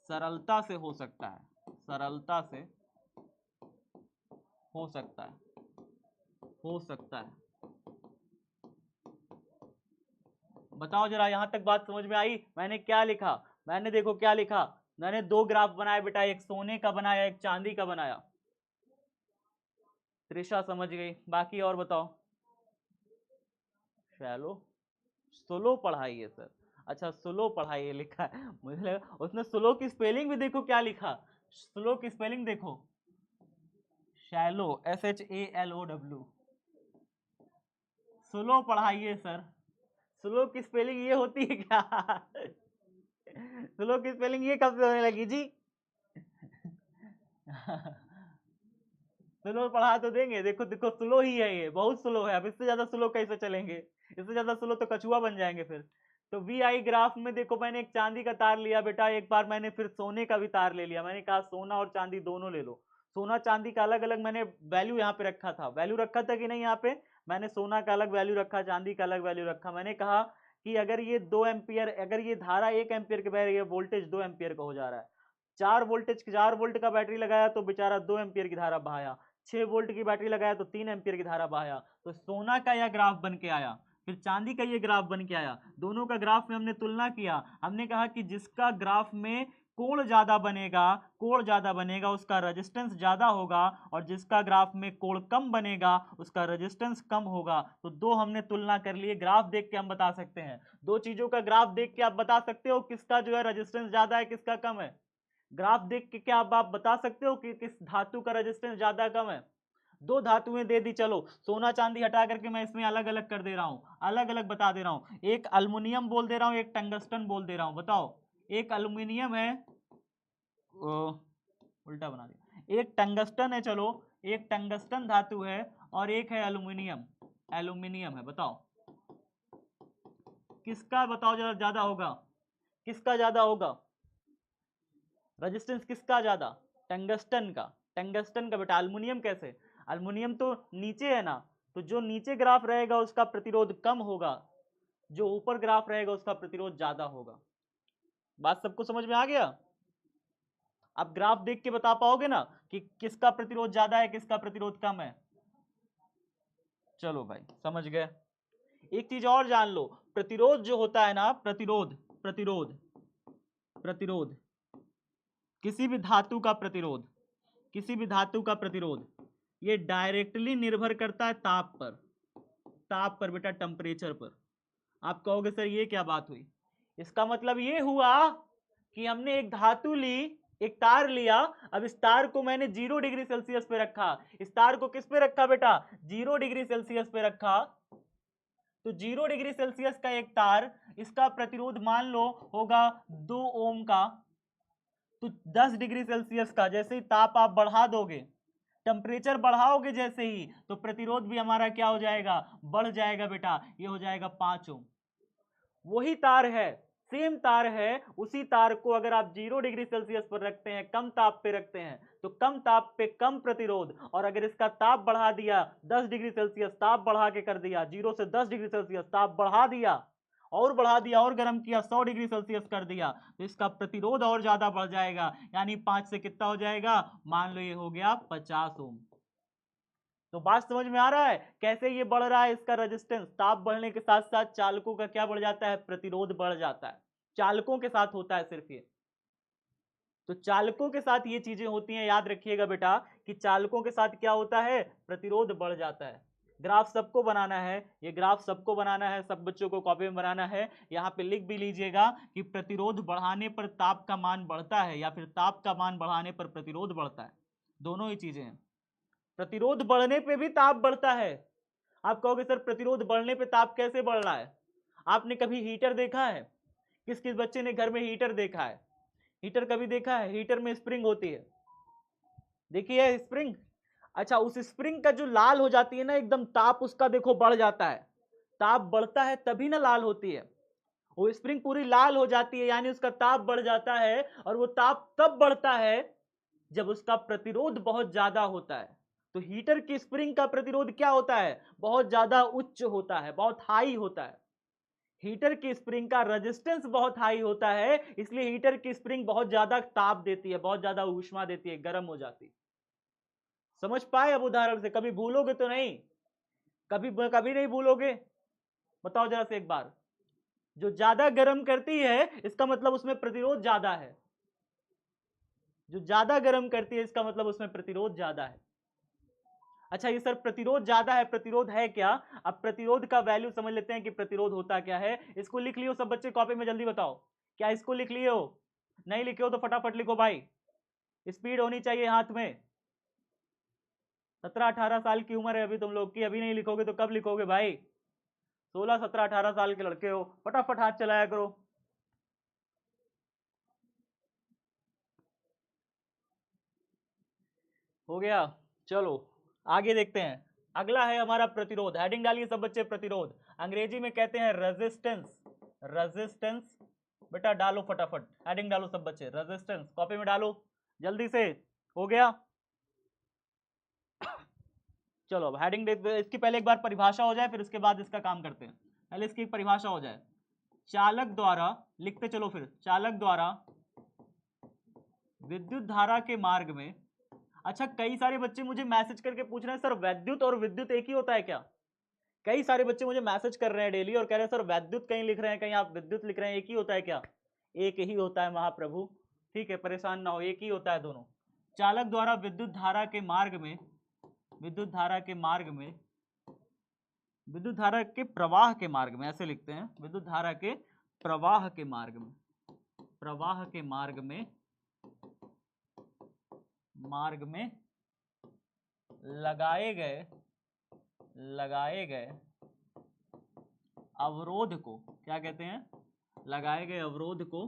सरलता से हो सकता है, सरलता से हो सकता है। बताओ जरा, यहां तक बात समझ में आई? मैंने क्या लिखा, मैंने देखो क्या लिखा, मैंने दो ग्राफ बनाए बेटा, एक सोने का बनाया, एक चांदी का बनाया। त्रिशा समझ गई, बाकी और बताओ। शैलो, स्लो पढ़ाई है सर। अच्छा, स्लो पढ़ाई है लिखा है, मुझे लगा उसने स्लो की स्पेलिंग भी देखो क्या लिखा, स्लो की स्पेलिंग देखो, शैलो, SHALOW। स्लो पढ़ाइए सर। स्लो की स्पेलिंग ये होती है क्या? स्लो की स्पेलिंग ये कब से होने लगी जी? स्लो पढ़ा तो देंगे, देखो देखो स्लो ही है, ये बहुत स्लो है। अब इससे ज्यादा स्लो कैसे चलेंगे, इससे ज्यादा स्लो तो कछुआ बन जाएंगे फिर। तो VI ग्राफ में देखो, मैंने एक चांदी का तार लिया बेटा, एक बार मैंने फिर सोने का भी तार ले लिया। मैंने कहा सोना और चांदी दोनों ले लो। सोना चांदी का अलग अलग मैंने वैल्यू यहाँ पे रखा था, वैल्यू रखा था कि नहीं? यहाँ पे मैंने सोना का अलग वैल्यू रखा, चांदी का अलग वैल्यू रखा। मैंने कहा कि अगर ये 2 एम्पियर, अगर ये धारा 1 एम्पियर के बह रही है, वोल्टेज 2 एम्पियर का हो जा रहा है। 4 वोल्ट का बैटरी लगाया तो बेचारा 2 एम्पियर की धारा बहाया, 6 वोल्ट की बैटरी लगाया तो 3 एम्पियर की धारा बहाया। तो सोना का यह ग्राफ बन के आया, फिर चांदी का ये ग्राफ बन के आया। दोनों का ग्राफ में हमने तुलना किया, हमने कहा कि जिसका ग्राफ में कोण ज्यादा बनेगा उसका रेजिस्टेंस ज्यादा होगा, और जिसका ग्राफ में कोण कम बनेगा उसका रेजिस्टेंस कम होगा। तो दो हमने तुलना कर लिए, ग्राफ देख के हम बता सकते हैं, दो चीजों का ग्राफ देख के आप बता सकते हो किसका जो है रेजिस्टेंस ज्यादा है, किसका कम है। ग्राफ देख के क्या आप बता सकते हो कि किस धातु का रेजिस्टेंस ज्यादा कम है? दो धातुएं दे दी, चलो सोना चांदी हटा करके मैं इसमें अलग अलग कर दे रहा हूं, अलग अलग बता दे रहा हूं। एक अल्युमिनियम बोल दे रहा हूं, एक टंगस्टन बोल दे रहा हूं। बताओ, एक अल्युमिनियम है, उल्टा बना दिया, एक टंगस्टन है, चलो एक टंगस्टन धातु है और एक है एल्यूमिनियम, एल्यूमिनियम है। बताओ किसका, बताओ जरा ज्यादा होगा, किसका ज्यादा होगा रेजिस्टेंस, किसका ज्यादा? टंगस्टन का, टंगस्टन का बेटा। एल्युमिनियम कैसे? एल्युमिनियम तो नीचे है ना, तो जो नीचे ग्राफ रहेगा उसका प्रतिरोध कम होगा, जो ऊपर ग्राफ रहेगा उसका प्रतिरोध ज्यादा होगा। बात सबको समझ में आ गया? आप ग्राफ देख के बता पाओगे ना कि किसका प्रतिरोध ज्यादा है, किसका प्रतिरोध कम है। चलो भाई समझ गए। एक चीज और जान लो, प्रतिरोध जो होता है ना, प्रतिरोध प्रतिरोध प्रतिरोध किसी भी धातु का प्रतिरोध, किसी भी धातु का प्रतिरोध, ये डायरेक्टली निर्भर करता है ताप पर, ताप पर बेटा, टेम्परेचर पर। आप कहोगे सर ये क्या बात हुई? इसका मतलब ये हुआ कि हमने एक धातु ली, एक तार लिया, अब इस तार को मैंने 0 डिग्री सेल्सियस पे रखा। इस तार को किस पे रखा बेटा? 0 डिग्री सेल्सियस पे रखा। तो 0 डिग्री सेल्सियस का एक तार, इसका प्रतिरोध मान लो होगा 2 ओम का। तो 10 डिग्री सेल्सियस का जैसे ही ताप आप बढ़ा दोगे, टेम्परेचर बढ़ाओगे जैसे ही, तो प्रतिरोध भी हमारा क्या हो जाएगा? बढ़ जाएगा बेटा, ये हो जाएगा 5 ओम। वही तार है, सेम तार है, उसी तार को अगर आप 0 डिग्री सेल्सियस पर रखते हैं, कम ताप पे रखते हैं, तो कम ताप पे कम प्रतिरोध, और अगर इसका ताप बढ़ा दिया 10 डिग्री सेल्सियस, ताप बढ़ा के कर दिया 0 से 10 डिग्री सेल्सियस, ताप बढ़ा दिया और बढ़ा दिया और गर्म किया 100 डिग्री सेल्सियस कर दिया, तो इसका प्रतिरोध और ज्यादा बढ़ जाएगा। यानी 5 से कितना हो जाएगा? मान लो ये हो गया 50 ओम। तो बात समझ में आ रहा है कैसे ये बढ़ रहा है इसका रेजिस्टेंस? ताप बढ़ने के साथ साथ चालकों का क्या बढ़ जाता है? प्रतिरोध बढ़ जाता है। चालकों के साथ होता है सिर्फ ये। तो चालकों के साथ ये चीजें होती हैं, याद रखिएगा बेटा कि चालकों के साथ क्या होता है? प्रतिरोध बढ़ जाता है। ग्राफ सबको बनाना है, ये ग्राफ सबको बनाना है, सब बच्चों को कॉपी में बनाना है। यहाँ पे लिख भी लीजिएगा कि प्रतिरोध बढ़ाने पर ताप का मान बढ़ता है या फिर ताप का मान बढ़ाने पर प्रतिरोध बढ़ता है, दोनों ही चीजें हैं। प्रतिरोध बढ़ने पे भी ताप बढ़ता है। आप कहोगे सर प्रतिरोध बढ़ने पे ताप कैसे बढ़ रहा है? आपने कभी हीटर देखा है? किस किस बच्चे ने घर में हीटर देखा है? हीटर कभी देखा है? हीटर में स्प्रिंग होती है, देखिए स्प्रिंग। अच्छा, उस स्प्रिंग का जो लाल हो जाती है ना एकदम, ताप उसका देखो बढ़ जाता है। ताप बढ़ता है तभी ना लाल होती है, वो स्प्रिंग पूरी लाल हो जाती है, यानी उसका ताप बढ़ जाता है। और वो ताप तब बढ़ता है जब उसका प्रतिरोध बहुत ज्यादा होता है। तो हीटर की स्प्रिंग का प्रतिरोध क्या होता है? बहुत ज्यादा उच्च होता है, बहुत हाई होता है। हीटर की स्प्रिंग का रेजिस्टेंस बहुत हाई होता है, इसलिए हीटर की स्प्रिंग बहुत ज्यादा ताप देती है, बहुत ज्यादा ऊष्मा देती है, गर्म हो जाती है। समझ पाए अब उदाहरण से? कभी भूलोगे तो नहीं, कभी कभी नहीं भूलोगे। बताओ जरा से एक बार, जो ज्यादा गर्म करती है इसका मतलब उसमें प्रतिरोध ज्यादा है, जो ज्यादा गर्म करती है इसका मतलब उसमें प्रतिरोध ज्यादा है। अच्छा ये सर प्रतिरोध ज्यादा है, प्रतिरोध है क्या? अब प्रतिरोध का वैल्यू समझ लेते हैं कि प्रतिरोध होता क्या है। इसको लिख लियो सब बच्चे कॉपी में, जल्दी बताओ। क्या इसको लिख लियो? नहीं लिखे हो तो फटाफट लिखो भाई, स्पीड होनी चाहिए हाथ में। 17-18 साल की उम्र है अभी तुम लोग की, अभी नहीं लिखोगे तो कब लिखोगे भाई? 16-17-18 साल के लड़के हो, फटाफट हाथ चलाया करो। हो गया? चलो आगे देखते हैं। अगला है हमारा प्रतिरोध। हेडिंग डालिए सब बच्चे, प्रतिरोध अंग्रेजी में कहते हैं रेजिस्टेंस। रेजिस्टेंस बेटा डालो फटाफट, हेडिंग डालो सब बच्चे, रेजिस्टेंस कॉपी में डालो जल्दी से। हो गया? चलो अब हेडिंग इसकी पहले एक बार परिभाषा हो जाए, फिर उसके बाद इसका काम करते हैं। पहले इसकी परिभाषा हो जाए। चालक द्वारा, लिखते चलो फिर, चालक द्वारा विद्युत धारा के मार्ग में। अच्छा कई सारे बच्चे मुझे मैसेज करके पूछ रहे हैं सर वैद्युत और विद्युत एक ही होता है क्या? कई सारे बच्चे मुझे मैसेज कर रहे हैं डेली और कह रहे हैं सर वैद्युत कहीं लिख रहे हैं, कहीं आप विद्युत लिख रहे हैं, एक ही होता है क्या? एक ही होता है महाप्रभु, ठीक है परेशान ना हो, एक ही होता है दोनों। चालक द्वारा विद्युत धारा के मार्ग में, विद्युत धारा के मार्ग में, विद्युत धारा के प्रवाह के मार्ग में, ऐसे लिखते हैं, विद्युत धारा के प्रवाह के मार्ग में, प्रवाह के मार्ग में, मार्ग में लगाए गए अवरोध को क्या कहते हैं? लगाए गए अवरोध को,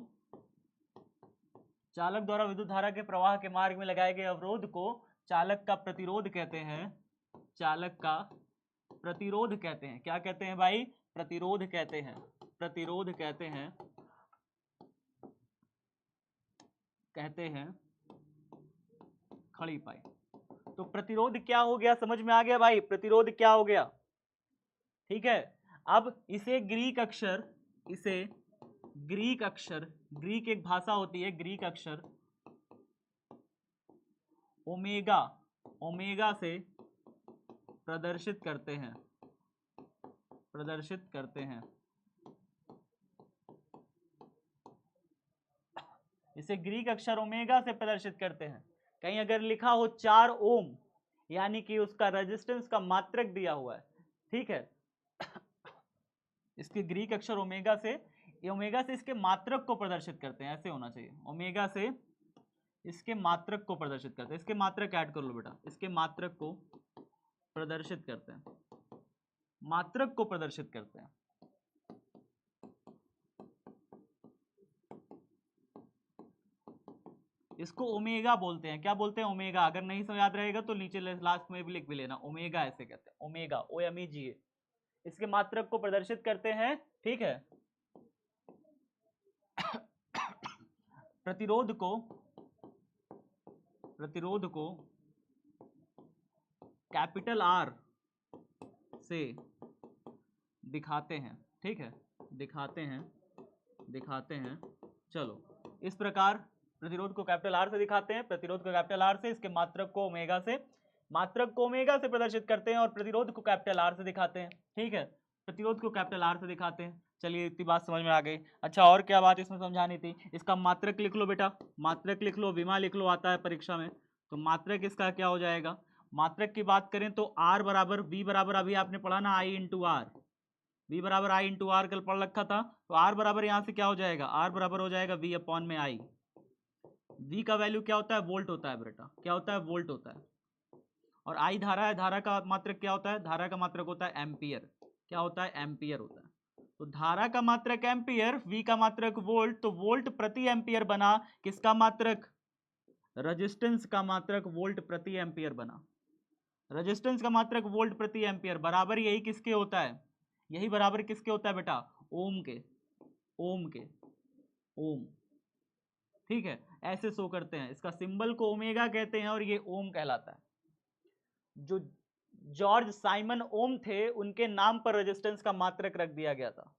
चालक द्वारा विद्युत धारा के प्रवाह के मार्ग में लगाए गए अवरोध को चालक का प्रतिरोध कहते हैं। चालक का प्रतिरोध कहते हैं। क्या कहते हैं भाई? प्रतिरोध कहते हैं। प्रतिरोध कहते हैं, खड़ी पाई। तो प्रतिरोध क्या हो गया? समझ में आ गया भाई? प्रतिरोध क्या हो गया? ठीक है। अब इसे ग्रीक अक्षर, ग्रीक एक भाषा होती है, ग्रीक अक्षर ओमेगा से प्रदर्शित करते हैं। इसे ग्रीक अक्षर ओमेगा से प्रदर्शित करते हैं। कहीं अगर लिखा हो 4 ओम, यानी कि उसका रेजिस्टेंस का मात्रक दिया हुआ है, ठीक है, इसके ग्रीक अक्षर ओमेगा से इसके मात्रक को प्रदर्शित करते हैं। ऐसे होना चाहिए, ओमेगा से इसके मात्रक को प्रदर्शित करते हैं। इसके मात्रक ऐड कर लो बेटा, इसके मात्रक को प्रदर्शित करते हैं, मात्रक को प्रदर्शित करते हैं। इसको ओमेगा बोलते हैं। क्या बोलते हैं? ओमेगा। अगर नहीं समझ याद रहेगा तो नीचे लास्ट में भी लिख भी लेना, ओमेगा ऐसे कहते हैं, ओमेगा, OMEGA। इसके मात्रक को प्रदर्शित करते हैं, ठीक है। प्रतिरोध को कैपिटल R से दिखाते हैं, ठीक है, दिखाते हैं। चलो, इस प्रकार प्रतिरोध को कैपिटल R से दिखाते हैं, प्रतिरोध को कैपिटल R से, इसके मात्रक को ओमेगा से प्रदर्शित करते हैं और प्रतिरोध को कैपिटल R से दिखाते हैं, ठीक है, प्रतिरोध को कैपिटल R से दिखाते हैं। चलिए, इतनी बात समझ में आ गई। अच्छा, और क्या बात इसमें समझानी थी? इसका मात्रक लिख लो बेटा, मात्रक लिख लो, विमा लिख लो, आता है परीक्षा में। तो मात्रक इसका क्या हो जाएगा? मात्रक की बात करें तो R बराबर V बराबर, अभी आपने पढ़ा ना, I इंटू आर, V बराबर I इंटू आर कल पढ़ रखा था। तो R बराबर यहाँ से क्या हो जाएगा? R बराबर हो जाएगा V अपॉन में I। V का वैल्यू क्या होता है? वोल्ट होता है बेटा। क्या होता है? वोल्ट होता है। और I धारा है, धारा का मात्रक क्या होता है? धारा का मात्रक होता है एम्पियर। क्या होता है? एम्पियर होता है। तो धारा का मात्रक एम्पियर, V का मात्रक वोल्ट, तो वोल्ट प्रति एम्पियर बना किसका मात्रक? रेजिस्टेंस का मात्रक वोल्ट प्रति एम्पियर बना। रेजिस्टेंस का मात्रक वोल्ट प्रति एम्पियर बराबर यही किसके होता है? यही बराबर किसके होता है बेटा? ओम के। ओम, ठीक है, ऐसे शो करते हैं। इसका सिंबल को ओमेगा कहते हैं और ये ओम कहलाता है। जो जॉर्ज साइमन ओम थे, उनके नाम पर रेजिस्टेंस का मात्रक रख दिया गया था।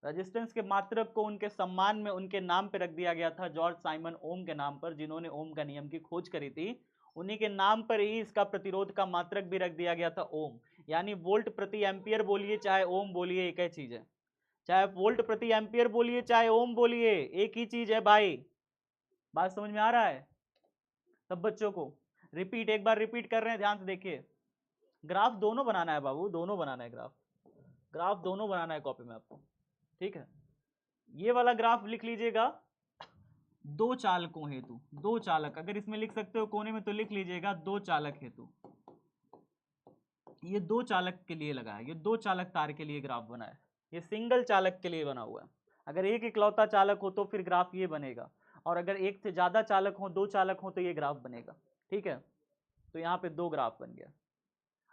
रेजिस्टेंस के मात्रक को उनके सम्मान में उनके नाम पर रख दिया गया था, जॉर्ज साइमन ओम के नाम पर, जिन्होंने ओम का नियम की खोज करी थी। उन्हीं के नाम पर ही इसका प्रतिरोध का मात्रक भी रख दिया गया था, ओम। यानी वोल्ट प्रति एम्पियर बोलिए चाहे ओम बोलिए, एक ही चीज है। चाहे वोल्ट प्रति एम्पियर बोलिए चाहे ओम बोलिए, एक ही चीज है भाई। बात समझ में आ रहा है सब बच्चों को? एक बार रिपीट कर रहे हैं, ध्यान से देखिए। ग्राफ दोनों बनाना है बाबू, दोनों बनाना है ग्राफ दोनों बनाना है कॉपी में आपको, ठीक है। ये वाला ग्राफ लिख लीजिएगा, 2 चालकों हेतु, 2 चालक, अगर इसमें लिख सकते हो कोने में तो लिख लीजिएगा 2 चालक हेतु। ये 2 चालक के लिए लगा है, ये 2 चालक तार के लिए ग्राफ बना है। ये सिंगल चालक के लिए बना हुआ है। अगर एक इकलौता चालक हो तो फिर ग्राफ ये बनेगा, और अगर एक से ज्यादा चालक हो, 2 चालक हो, तो ये ग्राफ बनेगा, ठीक है। तो यहाँ पे 2 ग्राफ बन गया।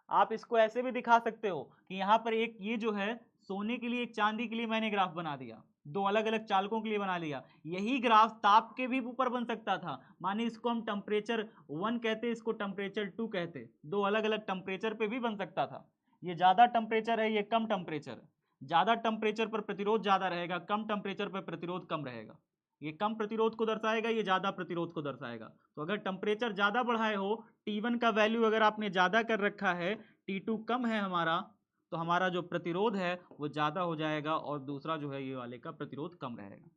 आप इसको ऐसे भी दिखा सकते हो कि यहाँ पर एक ये जो है सोने के लिए, एक चांदी के लिए मैंने ग्राफ बना दिया, 2 अलग अलग चालकों के लिए बना लिया। यही ग्राफ ताप के भी ऊपर बन सकता था। माने इसको हम टेम्परेचर 1 कहते, इसको टेम्परेचर 2 कहते, 2 अलग अलग टेम्परेचर पे भी बन सकता था। ये ज्यादा टेम्परेचर है, ये कम टेम्परेचर है। ज्यादा टेम्परेचर पर प्रतिरोध ज्यादा रहेगा, कम टेम्परेचर पर प्रतिरोध कम रहेगा। ये कम प्रतिरोध को दर्शाएगा, ये ज्यादा प्रतिरोध को दर्शाएगा। तो अगर टेम्परेचर ज्यादा बढ़ाए हो, T1 का वैल्यू अगर आपने ज्यादा कर रखा है, T2 कम है हमारा, तो हमारा जो प्रतिरोध है वो ज्यादा हो जाएगा, और दूसरा जो है ये वाले का प्रतिरोध कम रहेगा।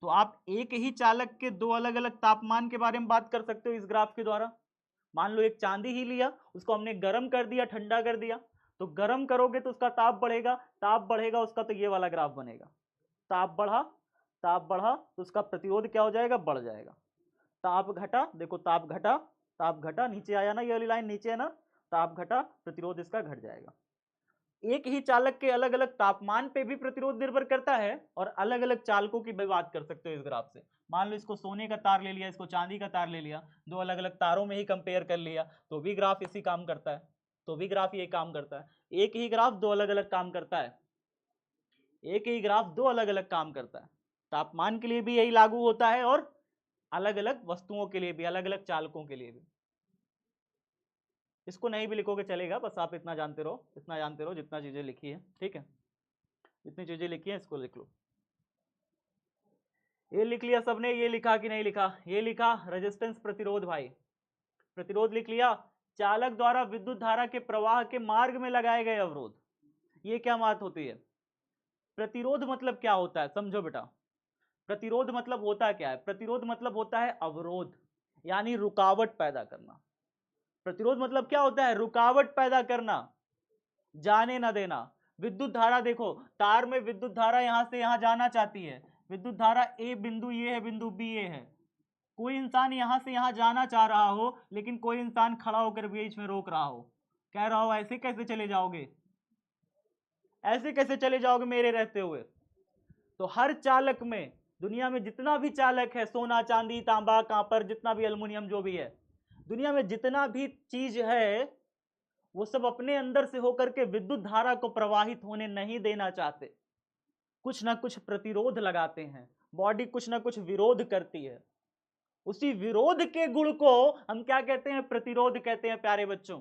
तो आप एक ही चालक के 2 अलग अलग तापमान के बारे में बात कर सकते हो इस ग्राफ के द्वारा। मान लो एक चांदी ही लिया, उसको हमने गर्म कर दिया, ठंडा कर दिया, तो गर्म करोगे तो उसका ताप बढ़ेगा, ताप बढ़ेगा उसका, तो ये वाला ग्राफ बनेगा। ताप बढ़ा तो उसका प्रतिरोध क्या हो जाएगा? बढ़ जाएगा। ताप घटा, देखो ताप घटा ताप घटा, नीचे आया ना, ये वाली लाइन नीचे है ना, ताप घटा, प्रतिरोध इसका घट जाएगा। एक ही चालक के अलग अलग तापमान पे भी प्रतिरोध निर्भर करता है, और अलग अलग चालकों की भी बात कर सकते हो इस ग्राफ से। मान लो इसको सोने का तार ले लिया, इसको चांदी का तार ले लिया, दो अलग अलग तारों में ही कंपेयर कर लिया, तो भी ग्राफ इसी काम करता है, तो भी ग्राफ ये काम करता है। एक ही ग्राफ दो अलग अलग काम करता है, एक ही ग्राफ दो अलग अलग काम करता है। तापमान के लिए भी यही लागू होता है, और अलग अलग वस्तुओं के लिए भी, अलग अलग चालकों के लिए भी। इसको नहीं भी लिखोगे चलेगा, बस आप इतना जानते रहो, इतना जानते रहो जितना चीजें लिखी है, ठीक है, जितनी चीजें लिखी है इसको लिख लो। ये लिख लिया सबने, ये लिखा कि नहीं लिखा? ये लिखा, रेजिस्टेंस प्रतिरोध भाई, प्रतिरोध लिख लिया। चालक द्वारा विद्युत धारा के प्रवाह के मार्ग में लगाए गए अवरोध, ये क्या बात होती है? प्रतिरोध मतलब क्या होता है, समझो बेटा। प्रतिरोध मतलब होता क्या है? प्रतिरोध मतलब होता है अवरोध, यानी रुकावट पैदा करना। प्रतिरोध मतलब क्या होता है? रुकावट पैदा करना, जाने ना देना। विद्युत धारा देखो, तार में विद्युत धारा यहां से यहां जाना चाहती है, विद्युत धारा ए बिंदु ये है, बिंदु बी ये है। कोई इंसान यहां से यहां जाना चाह रहा हो, लेकिन कोई इंसान खड़ा होकर बीच में रोक रहा हो, कह रहा हो ऐसे कैसे चले जाओगे, ऐसे कैसे चले जाओगे मेरे रहते हुए। तो हर चालक में, दुनिया में जितना भी चालक है, सोना चांदी तांबा कांपर जितना भी एल्युमिनियम जो भी है, दुनिया में जितना भी चीज है, वो सब अपने अंदर से होकर के विद्युत धारा को प्रवाहित होने नहीं देना चाहते, कुछ ना कुछ प्रतिरोध लगाते हैं, बॉडी कुछ ना कुछ विरोध करती है। उसी विरोध के गुण को हम क्या कहते हैं? प्रतिरोध कहते हैं प्यारे बच्चों।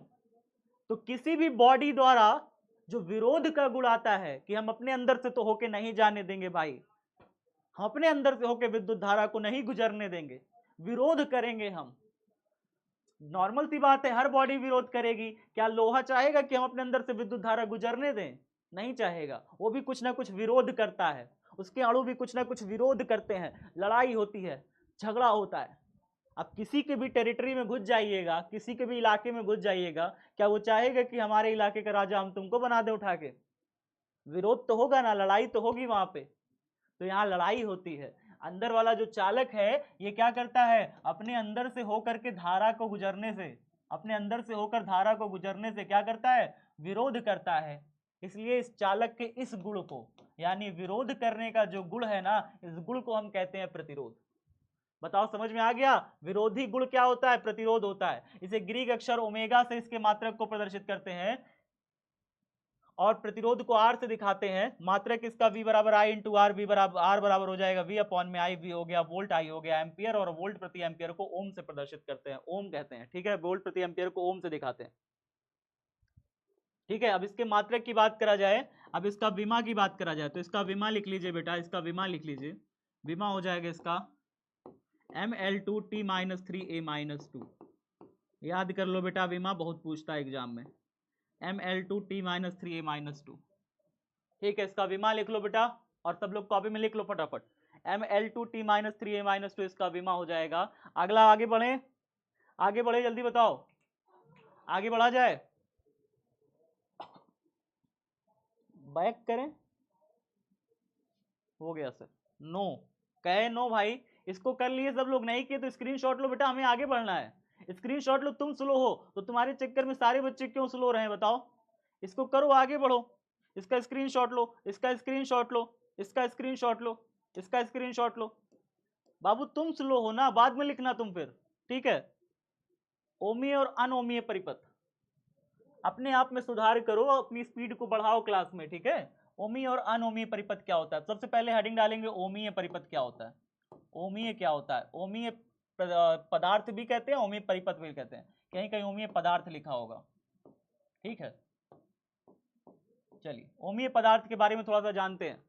तो किसी भी बॉडी द्वारा जो विरोध का गुण आता है कि हम अपने अंदर से तो होके नहीं जाने देंगे भाई, हम अपने अंदर से होके विद्युत धारा को नहीं गुजरने देंगे, विरोध करेंगे हम। नॉर्मल सी बात है, हर बॉडी विरोध करेगी। क्या लोहा चाहेगा कि हम अपने अंदर से विद्युत धारा गुजरने दें? नहीं चाहेगा, वो भी कुछ ना कुछ विरोध करता है, उसके अणु भी कुछ ना कुछ विरोध करते हैं, लड़ाई होती है, झगड़ा होता है। अब किसी के भी टेरिटरी में घुस जाइएगा, किसी के भी इलाके में घुस जाइएगा, क्या वो चाहेगा कि हमारे इलाके का राजा हम तुमको बना दे उठा के? विरोध तो होगा ना, लड़ाई तो होगी वहां पे। तो यहाँ लड़ाई होती है। अंदर वाला जो चालक है, ये क्या करता है? अपने अंदर से होकर के धारा को गुजरने से, अपने अंदर से होकर धारा को गुजरने से क्या करता है? विरोध करता है। इसलिए इस चालक के इस गुण को, यानी विरोध करने का जो गुण है ना, इस गुण को हम कहते हैं प्रतिरोध। बताओ समझ में आ गया? विरोधी गुण क्या होता है? प्रतिरोध होता है। इसे ग्रीक अक्षर ओमेगा से इसके मात्रक को प्रदर्शित करते हैं, और प्रतिरोध को आर से दिखाते हैं। मात्रक इसका V बराबर I इंटू आर, वी बराबर आर बराबर हो जाएगा V अपॉन में I, V हो गया वोल्ट, I हो गया एम्पियर, और वोल्ट प्रति एम्पियर को ओम से प्रदर्शित करते हैं, ओम कहते हैं, ठीक है, वोल्ट प्रति एम्पियर को ओम से दिखाते हैं, ठीक है। अब इसके मात्रक की बात करा जाए, अब इसका विमा की बात करा जाए, तो इसका विमा लिख लीजिए बेटा, इसका विमा लिख लीजिए। विमा हो जाएगा इसका Ml2T-3A-2। याद कर लो बेटा, विमा बहुत पूछता है एग्जाम में, Ml2T-3A-2। ठीक है, इसका विमा लिख लो बेटा, और सब लोग कॉपी में लिख लो फटाफट। Ml2T-3A-2 इसका विमा हो जाएगा। अगला आगे बढ़े, आगे बढ़े, जल्दी बताओ, आगे बढ़ा जाए, बैक करें, हो गया सर, नो कहे नो भाई। इसको कर लिए सब लोग, नहीं किए तो स्क्रीनशॉट लो बेटा, हमें आगे बढ़ना है। स्क्रीनशॉट लो, तुम स्लो हो तो तुम्हारे चक्कर में सारे बच्चे क्यों स्लो रहे हैं बताओ? इसको करो, आगे बढ़ो, इसका स्क्रीनशॉट लो, इसका स्क्रीनशॉट लो, इसका स्क्रीनशॉट लो, इसका स्क्रीनशॉट लो। बाबू तुम स्लो हो ना, बाद में लिखना तुम फिर, ठीक है। ओमीय और अनोमीय परिपथ, अपने आप में सुधार करो, अपनी स्पीड को बढ़ाओ क्लास में, ठीक है। ओमीय और अनोमीय परिपथ क्या होता है? सबसे पहले हेडिंग डालेंगे ओमीय परिपथ क्या होता है। ओमीय क्या होता है? ओमीय पदार्थ भी कहते हैं, ओमीय परिपथ भी कहते हैं, कहीं कहीं ओमीय पदार्थ लिखा होगा, ठीक है। चलिए ओमीय पदार्थ के बारे में थोड़ा सा जानते हैं।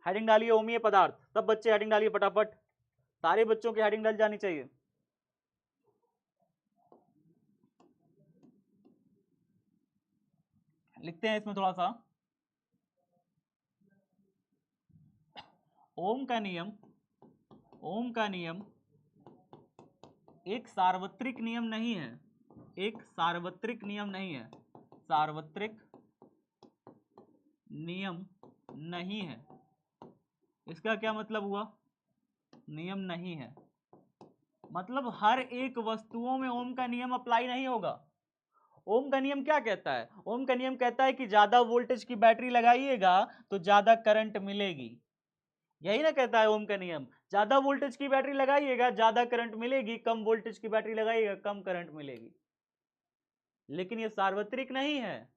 हेडिंग डालिए ओमीय पदार्थ, सब बच्चे हेडिंग डालिए फटाफट, सारे बच्चों की हेडिंग डल जानी चाहिए। लिखते हैं इसमें थोड़ा सा, ओम का नियम, ओम का नियम एक सार्वत्रिक नियम नहीं है, एक सार्वत्रिक नियम नहीं है, सार्वत्रिक नियम नहीं है। इसका क्या मतलब हुआ? नियम नहीं है, मतलब हर एक वस्तुओं में ओम का नियम अप्लाई नहीं होगा। ओम का नियम क्या कहता है? ओम का नियम कहता है कि ज्यादा वोल्टेज की बैटरी लगाइएगा तो ज्यादा करंट मिलेगी। यही ना कहता है ओम का नियम? ज्यादा वोल्टेज की बैटरी लगाइएगा ज्यादा करंट मिलेगी, कम वोल्टेज की बैटरी लगाइएगा कम करंट मिलेगी। लेकिन ये सार्वत्रिक नहीं है,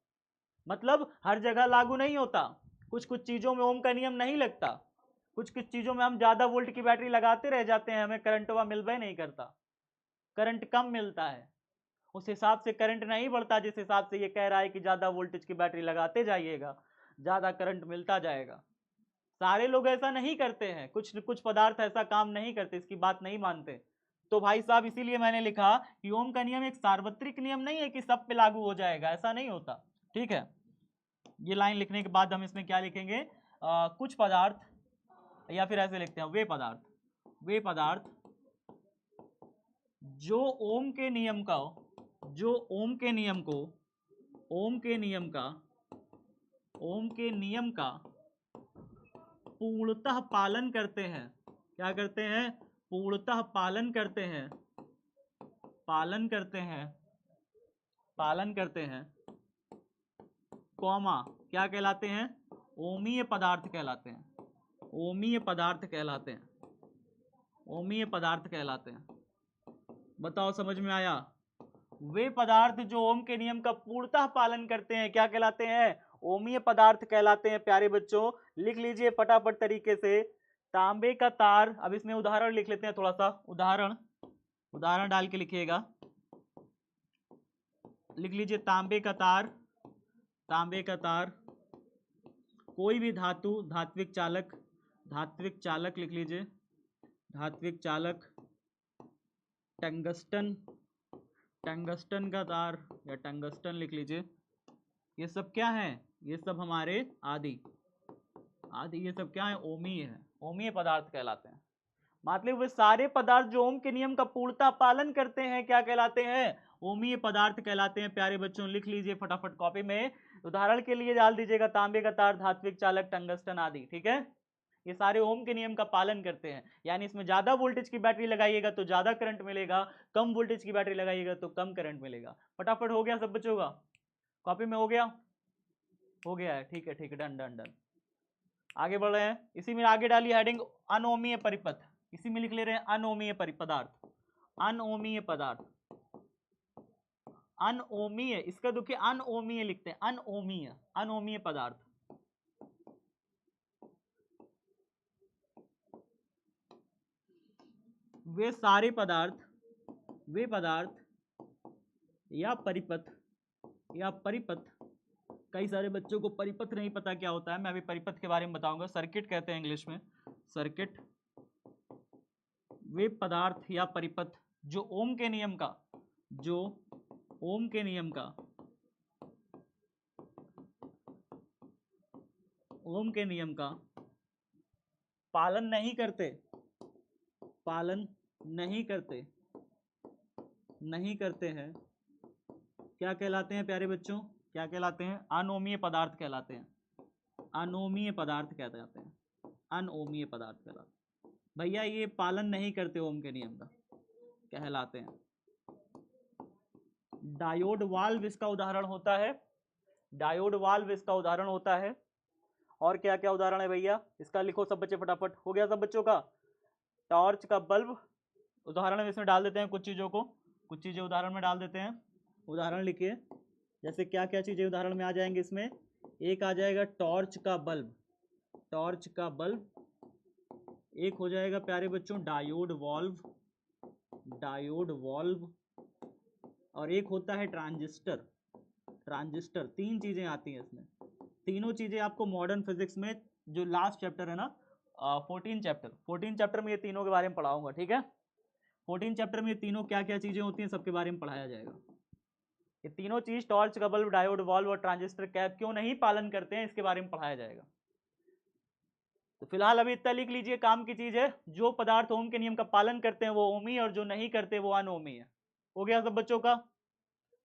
मतलब हर जगह लागू नहीं होता। कुछ कुछ चीजों में ओम का नियम नहीं लगता। कुछ कुछ चीजों में हम ज्यादा वोल्ट की बैटरी लगाते रह जाते हैं, हमें करंट वह मिलबे नहीं करता, करंट कम मिलता है। उस हिसाब से करंट नहीं बढ़ता जिस हिसाब से ये कह रहा है कि ज्यादा वोल्टेज की बैटरी लगाते जाइएगा ज्यादा करंट मिलता जाएगा। सारे लोग ऐसा नहीं करते हैं, कुछ पदार्थ ऐसा काम नहीं करते, इसकी बात नहीं मानते। तो भाई साहब इसीलिए मैंने लिखा कि ओम का नियम एक सार्वत्रिक नियम नहीं है कि सब पे लागू हो जाएगा, ऐसा नहीं होता। ठीक है, ये लाइन लिखने के बाद हम इसमें क्या लिखेंगे? कुछ पदार्थ, या फिर ऐसे लिखते हैं वे पदार्थ जो ओम के नियम का जो ओम के नियम को ओम के नियम का ओम के नियम का पूर्णतः पालन करते हैं। क्या करते हैं? पूर्णतः पालन करते हैं, पालन करते हैं, पालन करते हैं, कॉमा क्या कहलाते हैं? ओमीय पदार्थ कहलाते हैं, ओमीय पदार्थ कहलाते हैं, ओमीय पदार्थ कहलाते हैं। बताओ समझ में आया? वे पदार्थ जो ओम के नियम का पूर्णतः पालन करते हैं क्या कहलाते हैं? ओमीय पदार्थ कहलाते हैं। प्यारे बच्चों लिख लीजिए फटाफट तरीके से। तांबे का तार, अब इसमें उदाहरण लिख लेते हैं, थोड़ा सा उदाहरण डाल के लिखिएगा। लिख लीजिए तांबे का तार, तांबे का तार, कोई भी धातु, धात्विक चालक लिख लीजिए, धात्विक चालक, टंगस्टन, टंगस्टन का तार या टंगस्टन लिख लीजिए। ये सब क्या है? ये सब हमारे आदि ये सब क्या है? ओमीय है, ओमीय पदार्थ कहलाते हैं। मतलब वे सारे पदार्थ जो ओम के नियम का पूर्णतः पालन करते हैं क्या कहलाते हैं? ओमीय पदार्थ कहलाते हैं। प्यारे बच्चों लिख लीजिए फटाफट कॉपी में, उदाहरण के लिए डाल दीजिएगा तांबे का तार, धात्विक चालक, टंगस्टन आदि। ठीक है, ये सारे ओम के नियम का पालन करते हैं, यानी इसमें ज्यादा वोल्टेज की बैटरी लगाइएगा तो ज्यादा करंट मिलेगा, कम वोल्टेज की बैटरी लगाइएगा तो कम करंट मिलेगा। फटाफट हो गया सब बच्चों का? कॉपी में हो गया? हो गया है, ठीक है ठीक है, डन डन डन। आगे बढ़ रहे हैं, इसी में आगे डालिए हेडिंग अनोमीय परिपथ, इसी में लिख ले रहे हैं अनोमीय पदार्थ, अनोमीय पदार्थ, अनओमीय, इसका देखिए अनओमीय लिखते हैं, अनओमीय, अनओमीय पदार्थ। वे सारे पदार्थ, वे पदार्थ या परिपथ, या परिपथ, कई सारे बच्चों को परिपथ नहीं पता क्या होता है, मैं अभी परिपथ के बारे में बताऊंगा। सर्किट कहते हैं इंग्लिश में, सर्किट। वे पदार्थ या परिपथ जो ओम के नियम का, जो ओम के नियम का, ओम के नियम का पालन नहीं करते, पालन नहीं करते, नहीं करते हैं, क्या कहलाते हैं प्यारे बच्चों? क्या कहलाते हैं? अनोमीय पदार्थ कहलाते हैं, अनोमीय पदार्थ कहलाते हैं, अनओमीय पदार्थ कहलाते हैं। भैया ये पालन नहीं करते ओम के नियम का, कहलाते हैं। डायोड वाल्व इसका उदाहरण होता है, डायोड वाल्व इसका उदाहरण होता है। और क्या क्या उदाहरण है भैया इसका? लिखो सब बच्चे फटाफट। हो गया सब बच्चों का? टॉर्च का बल्ब उदाहरण में इसमें डाल देते हैं, कुछ चीज़ों को, कुछ चीज़ें उदाहरण में डाल देते हैं। उदाहरण लिखिए, जैसे क्या क्या चीज़ें उदाहरण में आ जाएंगे इसमें? एक आ जाएगा टॉर्च का बल्ब, टॉर्च का बल्ब। एक हो जाएगा प्यारे बच्चों डायोड वॉल्व, डायोड वॉल्व। और एक होता है ट्रांजिस्टर, ट्रांजिस्टर। तीन चीज़ें आती हैं इसमें, तीनों चीज़ें आपको मॉडर्न फिजिक्स में जो लास्ट चैप्टर है ना, 14 चैप्टर में ये तीनों के बारे में पढ़ाऊंगा। ठीक है, 14 चैप्टर में ये तीनों क्या क्या चीज़ें होती हैं सबके बारे में पढ़ाया जाएगा। ये तीनों चीज़ टॉर्च का बल्ब, डायोड वॉल्व और ट्रांजिस्टर क्या क्यों नहीं पालन करते हैं इसके बारे में पढ़ाया जाएगा। तो फिलहाल अभी इतना लिख लीजिए, काम की चीज़ है। जो पदार्थ ओम के नियम का पालन करते हैं वो ओमी, और जो नहीं करते वो अनोमी है। हो गया सब बच्चों का?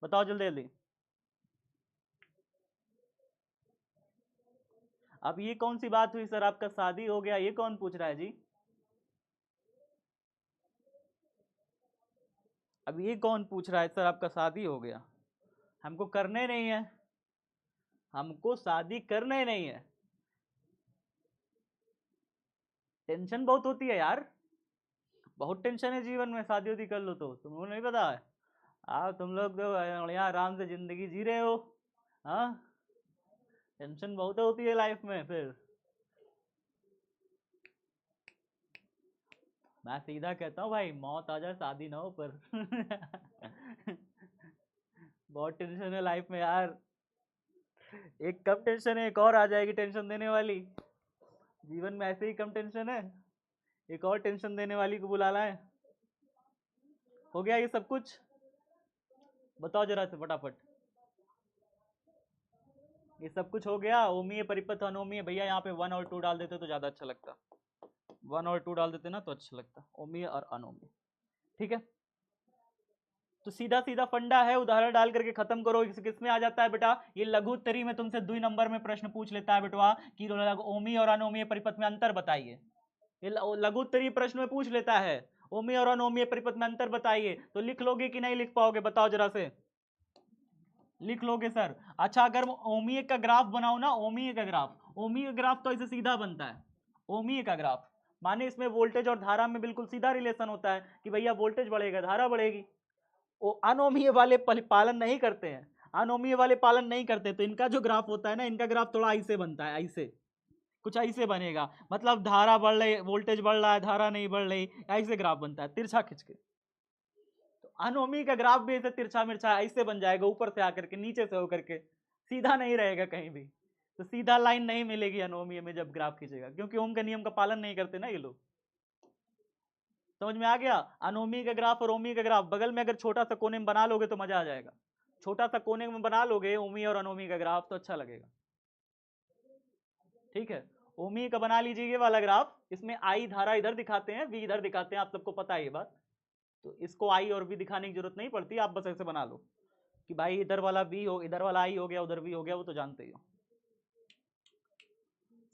बताओ जल्दी जल्दी। अब ये कौन सी बात हुई सर, आपका शादी हो गया, ये कौन पूछ रहा है जी? अब ये कौन पूछ रहा है सर आपका शादी हो गया? हमको करने नहीं है, हमको शादी करने नहीं है। टेंशन बहुत होती है यार, बहुत टेंशन है जीवन में, शादी वादी कर लो तो तुमको नहीं पता है? तुम लोग तो बढ़िया आराम से जिंदगी जी रहे हो। हाँ, टेंशन बहुत होती है लाइफ में फिर। मैं सीधा कहता हूँ भाई, मौत आ जाए शादी ना हो पर बहुत टेंशन है लाइफ में यार। एक कम टेंशन है, एक और आ जाएगी टेंशन देने वाली। जीवन में ऐसे ही कम टेंशन है, एक और टेंशन देने वाली को बुला लाए। हो गया ये सब कुछ? बताओ जरा से फटाफट। ये सब कुछ हो गया? ओमीय परिपथ अनोमीय, भैया यहाँ पे 1 और 2 डाल देते तो ज्यादा अच्छा लगता। 1 और 2 डाल देते ना तो अच्छा लगता, ओमीय और अनोमीय। ठीक है, तो सीधा सीधा फंडा है, उदाहरण डाल करके खत्म करो। किसमें आ जाता है बेटा? ये लघुत्तरी में तुमसे 2 नंबर में प्रश्न पूछ लेता है बेटवा कि ओमी और अनोमीय परिपथ में अंतर बताइए। ये लघुत्तरी प्रश्न में पूछ लेता है, ओमी और अनोमीय परिपथ में अंतर बताइए। तो लिख लोगे कि नहीं लिख पाओगे? बताओ जरा से। लिख लोगे सर? अच्छा, अगर ओमीय का ग्राफ बनाओ ना, ओमीय का ग्राफ, ओमीय का ग्राफ तो ऐसे सीधा बनता है। ओमीय का ग्राफ माने इसमें वोल्टेज और धारा में बिल्कुल सीधा रिलेशन होता है कि भैया वोल्टेज बढ़ेगा धारा बढ़ेगी। वो अनोमीय वाले पालन नहीं करते हैं, अनोमीय वाले पालन नहीं करते, तो इनका जो ग्राफ होता है ना, इनका ग्राफ थोड़ा ऐसे बनता है, ऐसे कुछ ऐसे बनेगा। मतलब धारा बढ़ रही, वोल्टेज बढ़ रहा है, धारा नहीं बढ़ रही, ऐसे ग्राफ बनता है तिरछा खिंच के। तो अनोमी का ग्राफ भी ऐसे तिरछा मिर्छा ऐसे बन जाएगा, ऊपर से आकर के नीचे से होकर के, सीधा नहीं रहेगा कहीं भी। तो सीधा लाइन नहीं मिलेगी अनोमी में जब ग्राफ खींचेगा, क्योंकि ओम का नियम का पालन नहीं करते ना ये लोग। समझ में आ गया? अनोमी का ग्राफ और ओमी का ग्राफ बगल में अगर छोटा सा कोने में बना लोगे तो मजा आ जाएगा। छोटा सा कोने में बना लोगे ओमी और अनोमी का ग्राफ तो अच्छा लगेगा। ठीक है, ओमी का बना लीजिए ये वाला ग्राफ। इसमें आई धारा इधर दिखाते हैं, वी इधर दिखाते हैं, आप सबको पता है ये बात। तो इसको आई और वी दिखाने की जरूरत नहीं पड़ती, आप बस ऐसे बना लो कि भाई इधर वाला वी हो, इधर वाला आई हो गया, उधर वी हो गया, वो तो जानते ही हो।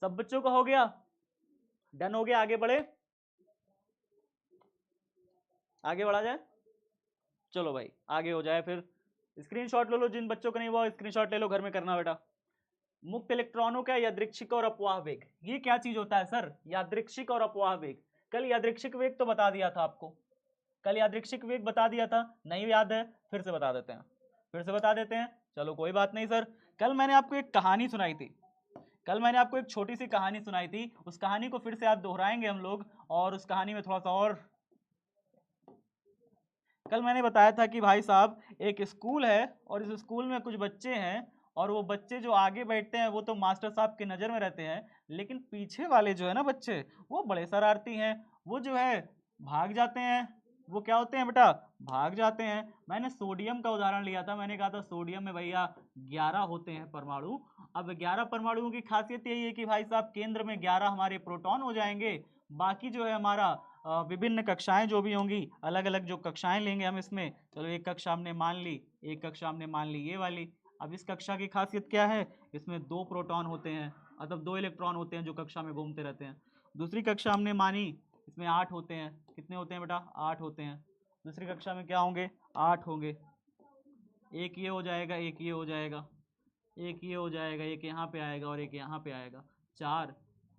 सब बच्चों का हो गया? डन हो गया? आगे बढ़े, आगे बढ़ा जाए? चलो भाई आगे हो जाए फिर। स्क्रीनशॉट ले लो, जिन बच्चों का नहीं हुआ स्क्रीनशॉट ले लो, घर में करना बेटा। मुक्त इलेक्ट्रॉनों का यादृच्छिक और अपवाह वेग, ये क्या चीज होता है सर? यादृच्छिक और अपवाह वेग। कल यादृच्छिक वेग तो बता दिया था आपको, कल यादृच्छिक वेग बता दिया था, नहीं याद है? फिर से बता देते हैं, फिर से बता देते हैं। चलो कोई बात नहीं सर, कल मैंने आपको एक कहानी सुनाई थी, कल मैंने आपको एक छोटी सी कहानी सुनाई थी, उस कहानी को फिर से आज दोहराएंगे हम लोग। और उस कहानी में थोड़ा सा और, कल मैंने बताया था कि भाई साहब एक स्कूल है और इस स्कूल में कुछ बच्चे हैं, और वो बच्चे जो आगे बैठते हैं वो तो मास्टर साहब की नज़र में रहते हैं, लेकिन पीछे वाले जो है ना बच्चे, वो बड़े शरारती हैं। वो जो है भाग जाते हैं। वो क्या होते हैं बेटा? भाग जाते हैं। मैंने सोडियम का उदाहरण लिया था, मैंने कहा था सोडियम में भैया 11 होते हैं परमाणु। अब 11 परमाणुओं की खासियत यही है कि भाई साहब केंद्र में 11 हमारे प्रोटॉन हो जाएंगे, बाकी जो है हमारा विभिन्न कक्षाएं जो भी होंगी, अलग अलग जो कक्षाएं लेंगे हम इसमें। चलो एक कक्षा हमने मान ली, एक कक्षा हमने मान ली ये वाली। अब इस कक्षा की खासियत क्या है? इसमें 2 प्रोटॉन होते हैं, मतलब 2 इलेक्ट्रॉन होते हैं जो कक्षा में घूमते रहते हैं। दूसरी कक्षा हमने मानी, इसमें 8 होते हैं। कितने होते हैं बेटा? 8 होते हैं। दूसरी कक्षा में क्या होंगे? 8 होंगे। एक ये हो जाएगा, एक ये हो जाएगा, एक ये हो जाएगा, एक यहाँ पे आएगा और एक यहाँ पे आएगा। 4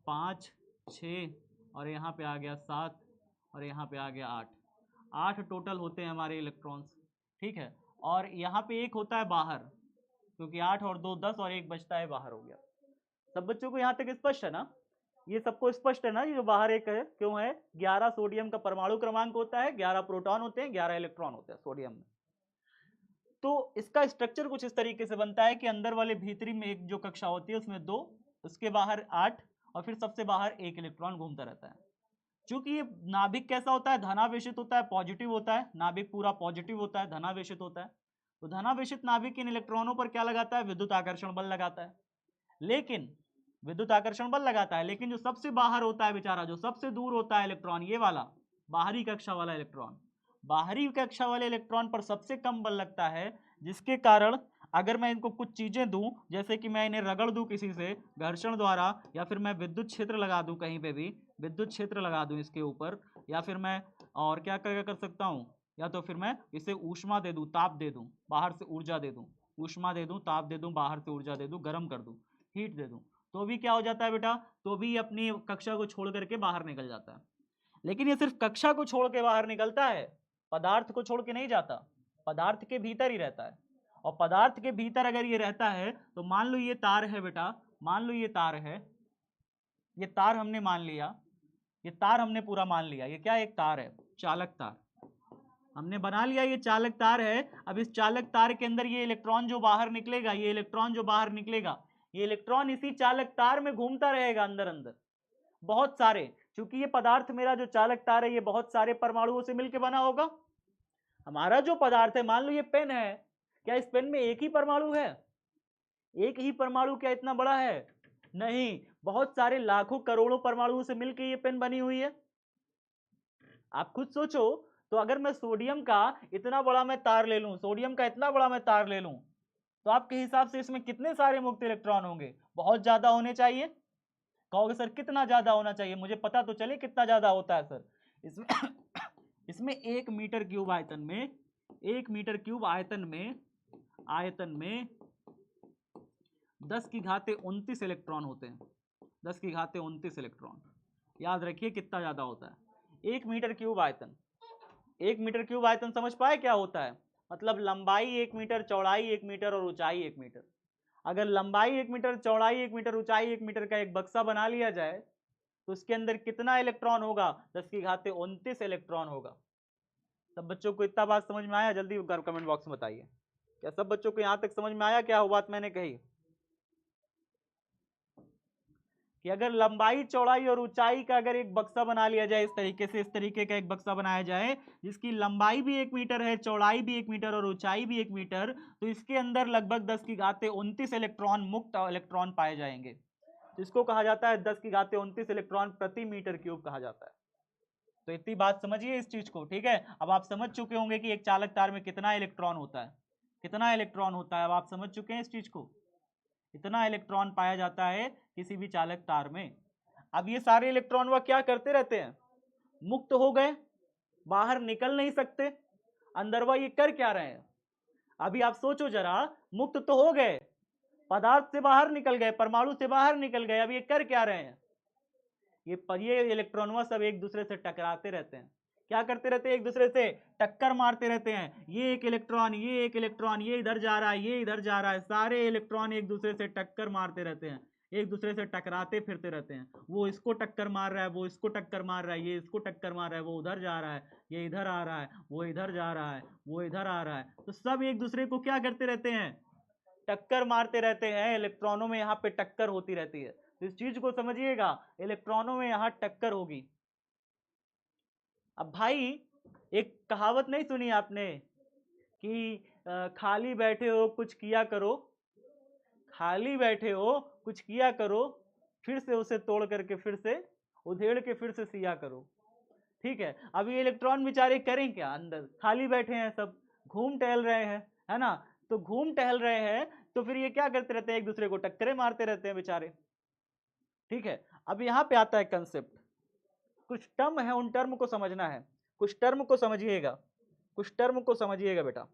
5 6 और यहाँ पे आ गया 7 और यहाँ पे आ गया 8। 8 टोटल होते हैं हमारे इलेक्ट्रॉन्स। ठीक है, और यहाँ पे एक होता है बाहर, क्योंकि 8 और 2 10 और एक बचता है, बाहर हो गया। सब बच्चों को यहाँ तक स्पष्ट है ना? ये सबको स्पष्ट है ना? ये जो बाहर एक है क्यों है? 11 सोडियम का परमाणु क्रमांक होता है, 11 प्रोटॉन होते हैं, 11 इलेक्ट्रॉन होते हैं सोडियम में। तो इसका स्ट्रक्चर कुछ इस तरीके से बनता है कि अंदर वाले भीतरी में एक जो कक्षा होती है उसमें 2, उसके बाहर 8 और फिर सबसे बाहर 1 इलेक्ट्रॉन घूमता रहता है। क्योंकि ये नाभिक कैसा होता है? धनावेशित होता है, पॉजिटिव होता है। नाभिक पूरा पॉजिटिव होता है, धनावेशित होता है। तो धनावेशित नाभिक इन इलेक्ट्रॉनों पर क्या लगाता है? विद्युत आकर्षण बल लगाता है। लेकिन विद्युत आकर्षण बल लगाता है, लेकिन जो सबसे बाहर होता है बेचारा, जो सबसे दूर होता है इलेक्ट्रॉन, ये वाला बाहरी कक्षा वाला इलेक्ट्रॉन, बाहरी कक्षा वाले इलेक्ट्रॉन पर सबसे कम बल लगता है, जिसके कारण अगर मैं इनको कुछ चीजें दूं, जैसे कि मैं इन्हें रगड़ दूं किसी से घर्षण द्वारा, या फिर मैं विद्युत क्षेत्र लगा दूं, कहीं पे भी विद्युत क्षेत्र लगा दूं इसके ऊपर, या फिर मैं और क्या कर सकता हूं, या तो फिर मैं इसे ऊष्मा दे दूं, ताप दे दूं, बाहर से ऊर्जा दे दूं, ऊष्मा दे दूं, ताप दे दूं, बाहर से ऊर्जा दे दूं, गर्म कर दूं, हीट दे दूं, तो भी क्या हो जाता है बेटा, तो भी अपनी कक्षा को छोड़ करके बाहर निकल जाता है। लेकिन ये सिर्फ कक्षा को छोड़ के बाहर निकलता है, पदार्थ को छोड़ के नहीं जाता, पदार्थ के भीतर ही रहता है। और पदार्थ के भीतर अगर ये रहता है तो मान लो ये तार है बेटा, मान लो ये तार है, ये तार हमने मान लिया, ये तार हमने पूरा मान लिया, ये क्या एक तार है, चालक तार हमने बना लिया, ये चालक तार है। अब इस चालक तार के अंदर ये इलेक्ट्रॉन जो बाहर निकलेगा, ये इलेक्ट्रॉन जो बाहर निकलेगा, ये इलेक्ट्रॉन इसी चालक तार में घूमता रहेगा अंदर अंदर, बहुत सारे, क्योंकि ये पदार्थ मेरा जो चालक तार है ये बहुत सारे परमाणुओं से मिलकर बना होगा। हमारा जो पदार्थ है, मान लो ये पेन है, क्या इस पेन में एक ही परमाणु है? एक ही परमाणु क्या इतना बड़ा है? नहीं, बहुत सारे लाखों करोड़ों परमाणुओं से मिलकर ये पेन बनी हुई है। आप खुद सोचो, तो अगर मैं सोडियम का इतना बड़ा मैं तार ले लूं, सोडियम का इतना बड़ा मैं तार ले लूं, तो आपके हिसाब से इसमें कितने सारे मुक्त इलेक्ट्रॉन होंगे? बहुत ज्यादा होने चाहिए। कहोगे सर कितना ज्यादा होना चाहिए, मुझे पता तो चले कितना ज्यादा होता है सर। इसमें इसमें 1 मीटर क्यूब आयतन में, 1 मीटर क्यूब आयतन में 10 की घाते 29 इलेक्ट्रॉन होते हैं, 10 की घाते 29 इलेक्ट्रॉन। याद रखिए कितना ज्यादा होता है 1 मीटर क्यूब आयतन। 1 मीटर क्यूब आयतन समझ पाए क्या होता है? मतलब लंबाई 1 मीटर, चौड़ाई 1 मीटर और ऊंचाई 1 मीटर। अगर लंबाई 1 मीटर, चौड़ाई 1 मीटर, ऊंचाई 1 मीटर का एक बक्सा बना लिया जाए तो उसके अंदर कितना इलेक्ट्रॉन होगा? 10 की घाते 29 इलेक्ट्रॉन होगा। सब बच्चों को इतना बात समझ में आया? जल्दी कमेंट बॉक्स में बताइए, क्या सब बच्चों को यहां तक समझ में आया क्या वो बात मैंने कही? कि अगर लंबाई, चौड़ाई और ऊंचाई का अगर एक बक्सा बना लिया जाए इस तरीके से, इस तरीके का एक बक्सा बनाया जाए जिसकी लंबाई भी 1 मीटर है, चौड़ाई भी 1 मीटर और ऊंचाई भी 1 मीटर, तो इसके अंदर लगभग 10 की घाते 29 इलेक्ट्रॉन, मुक्त इलेक्ट्रॉन पाए जाएंगे। तो इसको कहा जाता है 10 की घाते 29 इलेक्ट्रॉन प्रति मीटर क्यूब कहा जाता है। तो इतनी बात समझिए इस चीज को, ठीक है। अब आप समझ चुके होंगे कि एक चालक तार में कितना इलेक्ट्रॉन होता है, कितना इलेक्ट्रॉन होता है, अब आप समझ चुके हैं इस चीज को। इतना इलेक्ट्रॉन पाया जाता है किसी भी चालक तार में। अब ये सारे इलेक्ट्रॉन वह क्या करते रहते हैं? मुक्त हो गए, बाहर निकल नहीं सकते, अंदर वह ये कर क्या रहे हैं? अभी आप सोचो जरा, मुक्त तो हो गए, पदार्थ से बाहर निकल गए, परमाणु से बाहर निकल गए, अब ये कर क्या रहे हैं? ये इलेक्ट्रॉन सब एक दूसरे से टकराते रहते हैं। क्या करते रहते हैं? एक दूसरे से टक्कर मारते रहते हैं। ये एक इलेक्ट्रॉन, ये एक इलेक्ट्रॉन, ये इधर जा रहा है, ये इधर जा रहा है, सारे इलेक्ट्रॉन एक दूसरे से टक्कर मारते रहते हैं, एक दूसरे से टकराते फिरते रहते हैं। वो इसको टक्कर मार रहा है, वो इसको टक्कर मार रहा है, ये इसको टक्कर मार रहा है, वो उधर जा रहा है, ये इधर आ रहा है, वो इधर जा रहा है, वो इधर आ रहा है। तो सब एक दूसरे को क्या करते रहते हैं? टक्कर मारते रहते हैं। इलेक्ट्रॉनों में यहाँ पे टक्कर होती रहती है। तो इस चीज को समझिएगा, इलेक्ट्रॉनों में यहाँ टक्कर होगी। अब भाई एक कहावत नहीं सुनी आपने कि खाली बैठे हो कुछ किया करो, खाली बैठे हो कुछ किया करो, फिर से उसे तोड़ करके फिर से उधेड़ के फिर से सिया करो। ठीक है, अब ये इलेक्ट्रॉन बेचारे करें क्या? अंदर खाली बैठे हैं, सब घूम टहल रहे हैं, है ना। तो घूम टहल रहे हैं तो फिर ये क्या करते रहते हैं? एक दूसरे को टक्करे मारते रहते हैं बेचारे। ठीक है, अब यहां पे आता है कंसेप्ट, कुछ टर्म है, उन टर्म को समझना है। कुछ टर्म को समझिएगा, कुछ टर्म को समझिएगा बेटा।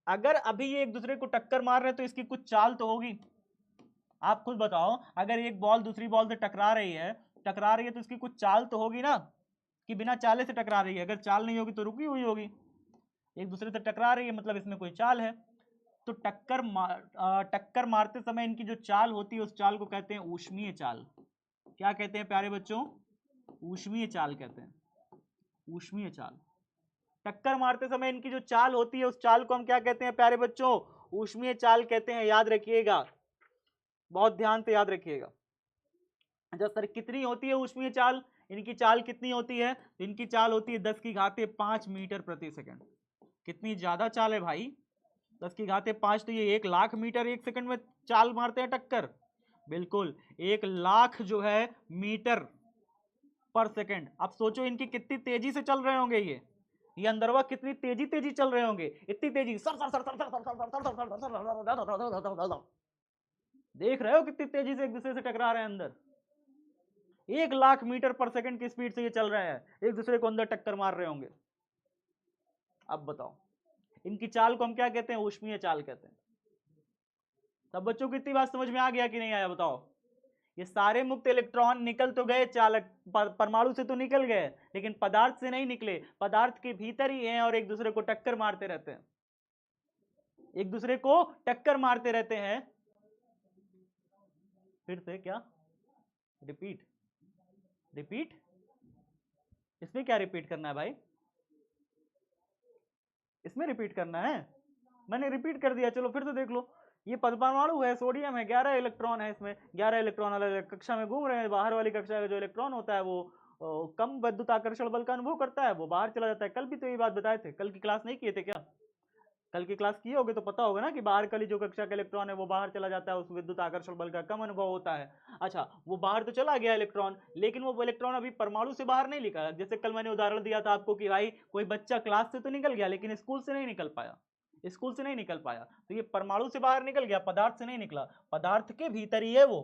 अगर अभी ये एक दूसरे को टक्कर मार रहे हैं तो इसकी कुछ चाल तो होगी। आप खुद बताओ, अगर एक बॉल दूसरी बॉल से टकरा रही है तो इसकी कुछ चाल तो होगी ना, कि बिना चाले से टकरा रही है? अगर चाल नहीं होगी तो रुकी हुई होगी। एक दूसरे से टकरा रही है मतलब इसमें कोई चाल है। तो टक्कर मारते समय इनकी जो चाल होती है उस चाल को कहते हैं ऊष्मीय चाल। क्या कहते हैं प्यारे बच्चों? ऊष्मीय चाल कहते हैं, ऊष्मीय चाल। टक्कर मारते समय इनकी जो चाल होती है उस चाल को हम क्या कहते हैं प्यारे बच्चों? ऊष्मीय चाल कहते हैं। याद रखिएगा, बहुत ध्यान से याद रखिएगा। अच्छा सर कितनी होती है ऊष्मीय चाल? इनकी चाल कितनी होती है? इनकी चाल होती है 10 की घाते 5 मीटर प्रति सेकंड। कितनी ज्यादा चाल है भाई, 10 की घाते 5, तो ये 1 लाख मीटर 1 सेकंड में चाल मारते हैं टक्कर। बिल्कुल 1 लाख जो है मीटर पर सेकंड। अब सोचो इनकी कितनी तेजी से चल रहे होंगे, ये अंदरवा कितनी तेजी चल रहे होंगे। इतनी तेजी, sir sir sir sir sir sir sir, देख रहे हो कितनी तेजी से एक दूसरे से टकरा रहे हैं अंदर। 1 लाख मीटर पर सेकंड की स्पीड से ये चल रहे हैं, एक दूसरे को अंदर टक्कर मार रहे होंगे। अब बताओ, इनकी चाल को हम क्या कहते हैं? ऊष्मीय चाल कहते हैं। सब बच्चों को इतनी बात समझ में आ गया कि नहीं आया बताओ? ये सारे मुक्त इलेक्ट्रॉन निकल तो गए चालक परमाणु से तो निकल गए, लेकिन पदार्थ से नहीं निकले, पदार्थ के भीतर ही हैं और एक दूसरे को टक्कर मारते रहते हैं, एक दूसरे को टक्कर मारते रहते हैं। फिर से क्या? रिपीट? रिपीट? इसमें क्या रिपीट करना है भाई? इसमें रिपीट करना है? मैंने रिपीट कर दिया, चलो फिर से देख लो। ये परमाणु है, सोडियम है, 11 इलेक्ट्रॉन है इसमें, 11 इलेक्ट्रॉन अलग अलग कक्षा में घूम रहे हैं। बाहर वाली कक्षा का जो इलेक्ट्रॉन होता है वो कम विद्युत आकर्षण बल का अनुभव करता है, वो बाहर चला जाता है। कल भी तो ये बात बताए थे, कल की क्लास नहीं किए थे क्या? कल की क्लास किए होगे तो पता होगा ना कि बाहर वाली जो कक्षा का इलेक्ट्रॉन है वो बाहर चला जाता है, उस विद्युत आकर्षण बल का कम अनुभव होता है। अच्छा, वो बाहर तो चला गया इलेक्ट्रॉन, लेकिन वो इलेक्ट्रॉन अभी परमाणु से बाहर नहीं निकला। जैसे कल मैंने उदाहरण दिया था आपको कि भाई कोई बच्चा क्लास से तो निकल गया लेकिन स्कूल से नहीं निकल पाया, स्कूल से नहीं निकल पाया, तो ये परमाणु से बाहर निकल गया, पदार्थ से नहीं निकला। पदार्थ के भीतर ही है वो,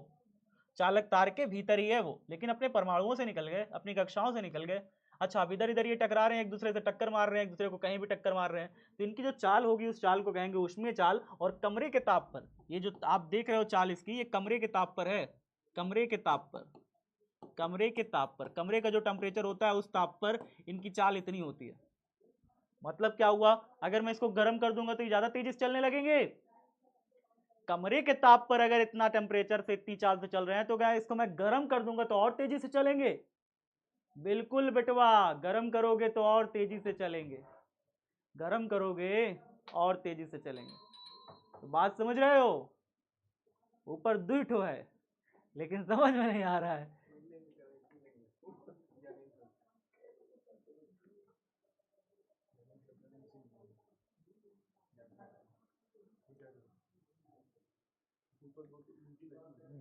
चालक तार के भीतर ही है वो, लेकिन अपने परमाणुओं से निकल गए, अपनी कक्षाओं से निकल गए। अच्छा, अब इधर इधर ये टकरा रहे हैं, एक दूसरे से टक्कर मार रहे हैं, एक दूसरे को कहीं भी टक्कर मार रहे हैं, तो इनकी जो चाल होगी उस चाल को कहेंगे ऊष्मीय चाल। और कमरे के ताप पर, ये जो आप देख रहे हो चाल इसकी, ये कमरे के ताप पर है, कमरे के ताप पर, कमरे के ताप पर, कमरे का जो टेम्परेचर होता है उस ताप पर इनकी चाल इतनी होती है। मतलब क्या हुआ? अगर मैं इसको गर्म कर दूंगा तो ये ज्यादा तेजी से चलने लगेंगे। कमरे के ताप पर अगर इतना टेम्परेचर से इतनी चाल से चल रहे हैं तो क्या इसको मैं गर्म कर दूंगा तो और तेजी से चलेंगे? बिल्कुल बेटवा, गर्म करोगे तो और तेजी से चलेंगे, गर्म करोगे और तेजी से चलेंगे। तो बात समझ रहे हो? ऊपर दुई ठो है लेकिन समझ में नहीं आ रहा है।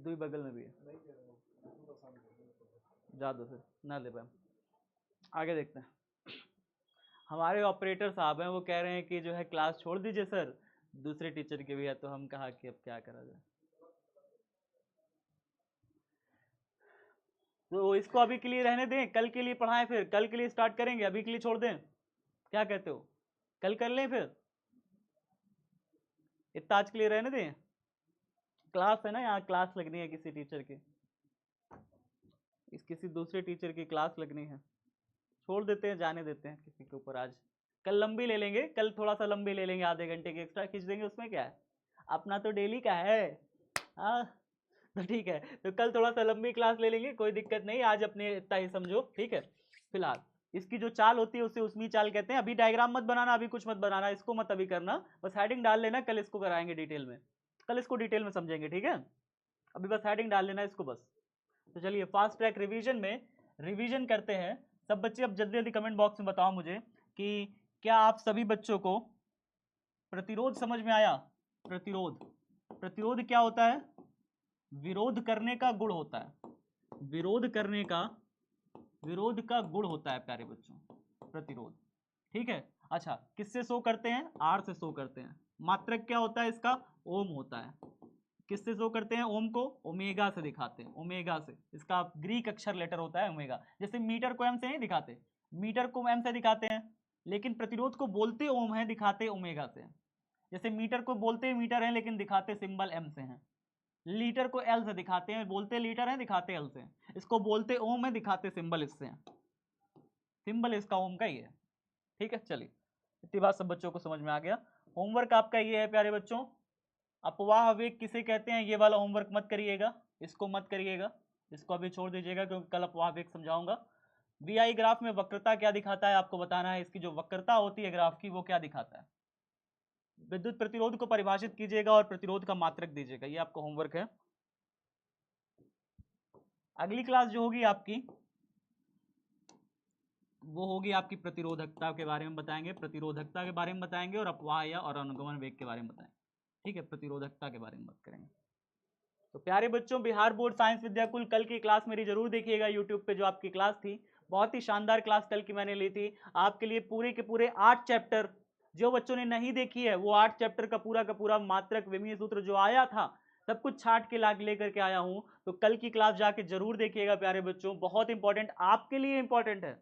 दुई बगल में भी है, जा दो फिर, ना ले पाए। आगे देखते हैं। हमारे ऑपरेटर साहब हैं, वो कह रहे हैं कि जो है क्लास छोड़ दीजिए सर, दूसरे टीचर के भी है, तो हम कहा कि अब क्या करा जाए। तो इसको अभी के लिए रहने दें, कल के लिए पढ़ाएं, फिर कल के लिए स्टार्ट करेंगे, अभी के लिए छोड़ दें? क्या कहते हो? कल कर लें फिर? इतना आज के लिए रहने दें? क्लास है ना, यहाँ क्लास लगनी है किसी टीचर की, किसी दूसरे टीचर की क्लास लगनी है। छोड़ देते हैं, जाने देते हैं किसी के ऊपर आज। कल लंबी ले लेंगे, कल थोड़ा सा लंबी ले लेंगे, आधे घंटे की एक्स्ट्रा खींच देंगे, उसमें क्या है, अपना तो डेली का है। हाँ, तो ठीक है, तो कल थोड़ा सा लंबी क्लास ले लेंगे, कोई दिक्कत नहीं, आज अपने इतना ही समझो, ठीक है। फिलहाल इसकी जो चाल होती है उसे ऊष्मीय चाल कहते हैं। अभी डायग्राम मत बनाना, अभी कुछ मत बनाना, इसको मत अभी करना, बस हेडिंग डाल लेना, कल इसको कराएंगे डिटेल में, कल इसको डिटेल में समझेंगे, ठीक है। अभी बस हेडिंग डाल लेना इसको बस। तो चलिए फास्ट ट्रैक रिवीजन में रिवीजन करते हैं। सब बच्चे अब जल्दी जल्दी कमेंट बॉक्स में बताओ मुझे कि क्या आप सभी बच्चों को प्रतिरोध समझ में आया? प्रतिरोध, प्रतिरोध क्या होता है? विरोध करने का गुण होता है, विरोध करने का, विरोध का गुण होता है प्यारे बच्चों, प्रतिरोध, ठीक है। अच्छा, किससे शो करते हैं? आर से शो करते हैं। मात्रक क्या होता है इसका? ओम होता है। किससे शो करते हैं ओम को? ओमेगा से दिखाते हैं, ओमेगा से। इसका ग्रीक अक्षर लेटर होता है ओमेगा। जैसे मीटर को एम से नहीं दिखाते, मीटर को एम से दिखाते हैं, लेकिन प्रतिरोध को बोलते ओम है, दिखाते ओमेगा से। जैसे मीटर को बोलते मीटर है लेकिन दिखाते सिंबल एम से हैं। लीटर को एल से दिखाते हैं, बोलते लीटर है, दिखाते एल से। इसको बोलते ओम है, दिखाते सिंबल इससे हैं। सिंबल इसका ओम का ही है, ठीक है। चलिए, इतनी बात सब बच्चों को समझ में आ गया। होमवर्क आपका ये है प्यारे बच्चों, अपवाह वेग किसे कहते हैं, ये वाला होमवर्क मत करिएगा, इसको मत करिएगा, इसको अभी छोड़ दीजिएगा क्योंकि कल अपवाह वेग समझाऊंगा। वीआई ग्राफ में वक्रता क्या दिखाता है आपको बताना है, इसकी जो वक्रता होती है ग्राफ की वो क्या दिखाता है। विद्युत प्रतिरोध को परिभाषित कीजिएगा और प्रतिरोध का मात्रक दीजिएगा, ये आपका होमवर्क है। अगली क्लास जो होगी आपकी वो होगी आपकी प्रतिरोधकता के बारे में बताएंगे, प्रतिरोधकता के बारे में बताएंगे और अपवाह या और अनुगमन वेग के बारे में बताएंगे, ठीक है। प्रतिरोधकता के बारे में बात करेंगे। तो प्यारे बच्चों, बिहार बोर्ड साइंस विद्याकुल कल की क्लास मेरी जरूर देखिएगा, यूट्यूब पे जो आपकी क्लास थी, बहुत ही शानदार क्लास कल की मैंने ली थी आपके लिए। पूरे के पूरे 8 चैप्टर, जो बच्चों ने नहीं देखी है वो 8 चैप्टर का पूरा मात्रक विमीय सूत्र जो आया था सब कुछ छाट के लाग लेकर के आया हूं। तो कल की क्लास जाके जरूर देखिएगा प्यारे बच्चों, बहुत इंपॉर्टेंट आपके लिए, इंपॉर्टेंट है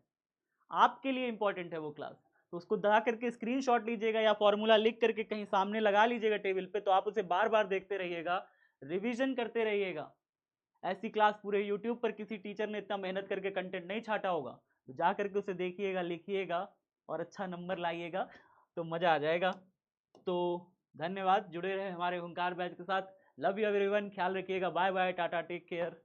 आपके लिए, इंपॉर्टेंट है वो क्लास। तो उसको दबा करके स्क्रीनशॉट लीजिएगा या फॉर्मूला लिख करके कहीं सामने लगा लीजिएगा टेबल पे, तो आप उसे बार बार देखते रहिएगा, रिवीजन करते रहिएगा। ऐसी क्लास पूरे यूट्यूब पर किसी टीचर ने इतना मेहनत करके कंटेंट नहीं छाटा होगा। तो जा करके उसे देखिएगा, लिखिएगा और अच्छा नंबर लाइएगा, तो मज़ा आ जाएगा। तो धन्यवाद, जुड़े रहे हमारे हुंकार बैच के साथ। लव यू एवरीवन, ख्याल रखिएगा, bye bye, tata, take care.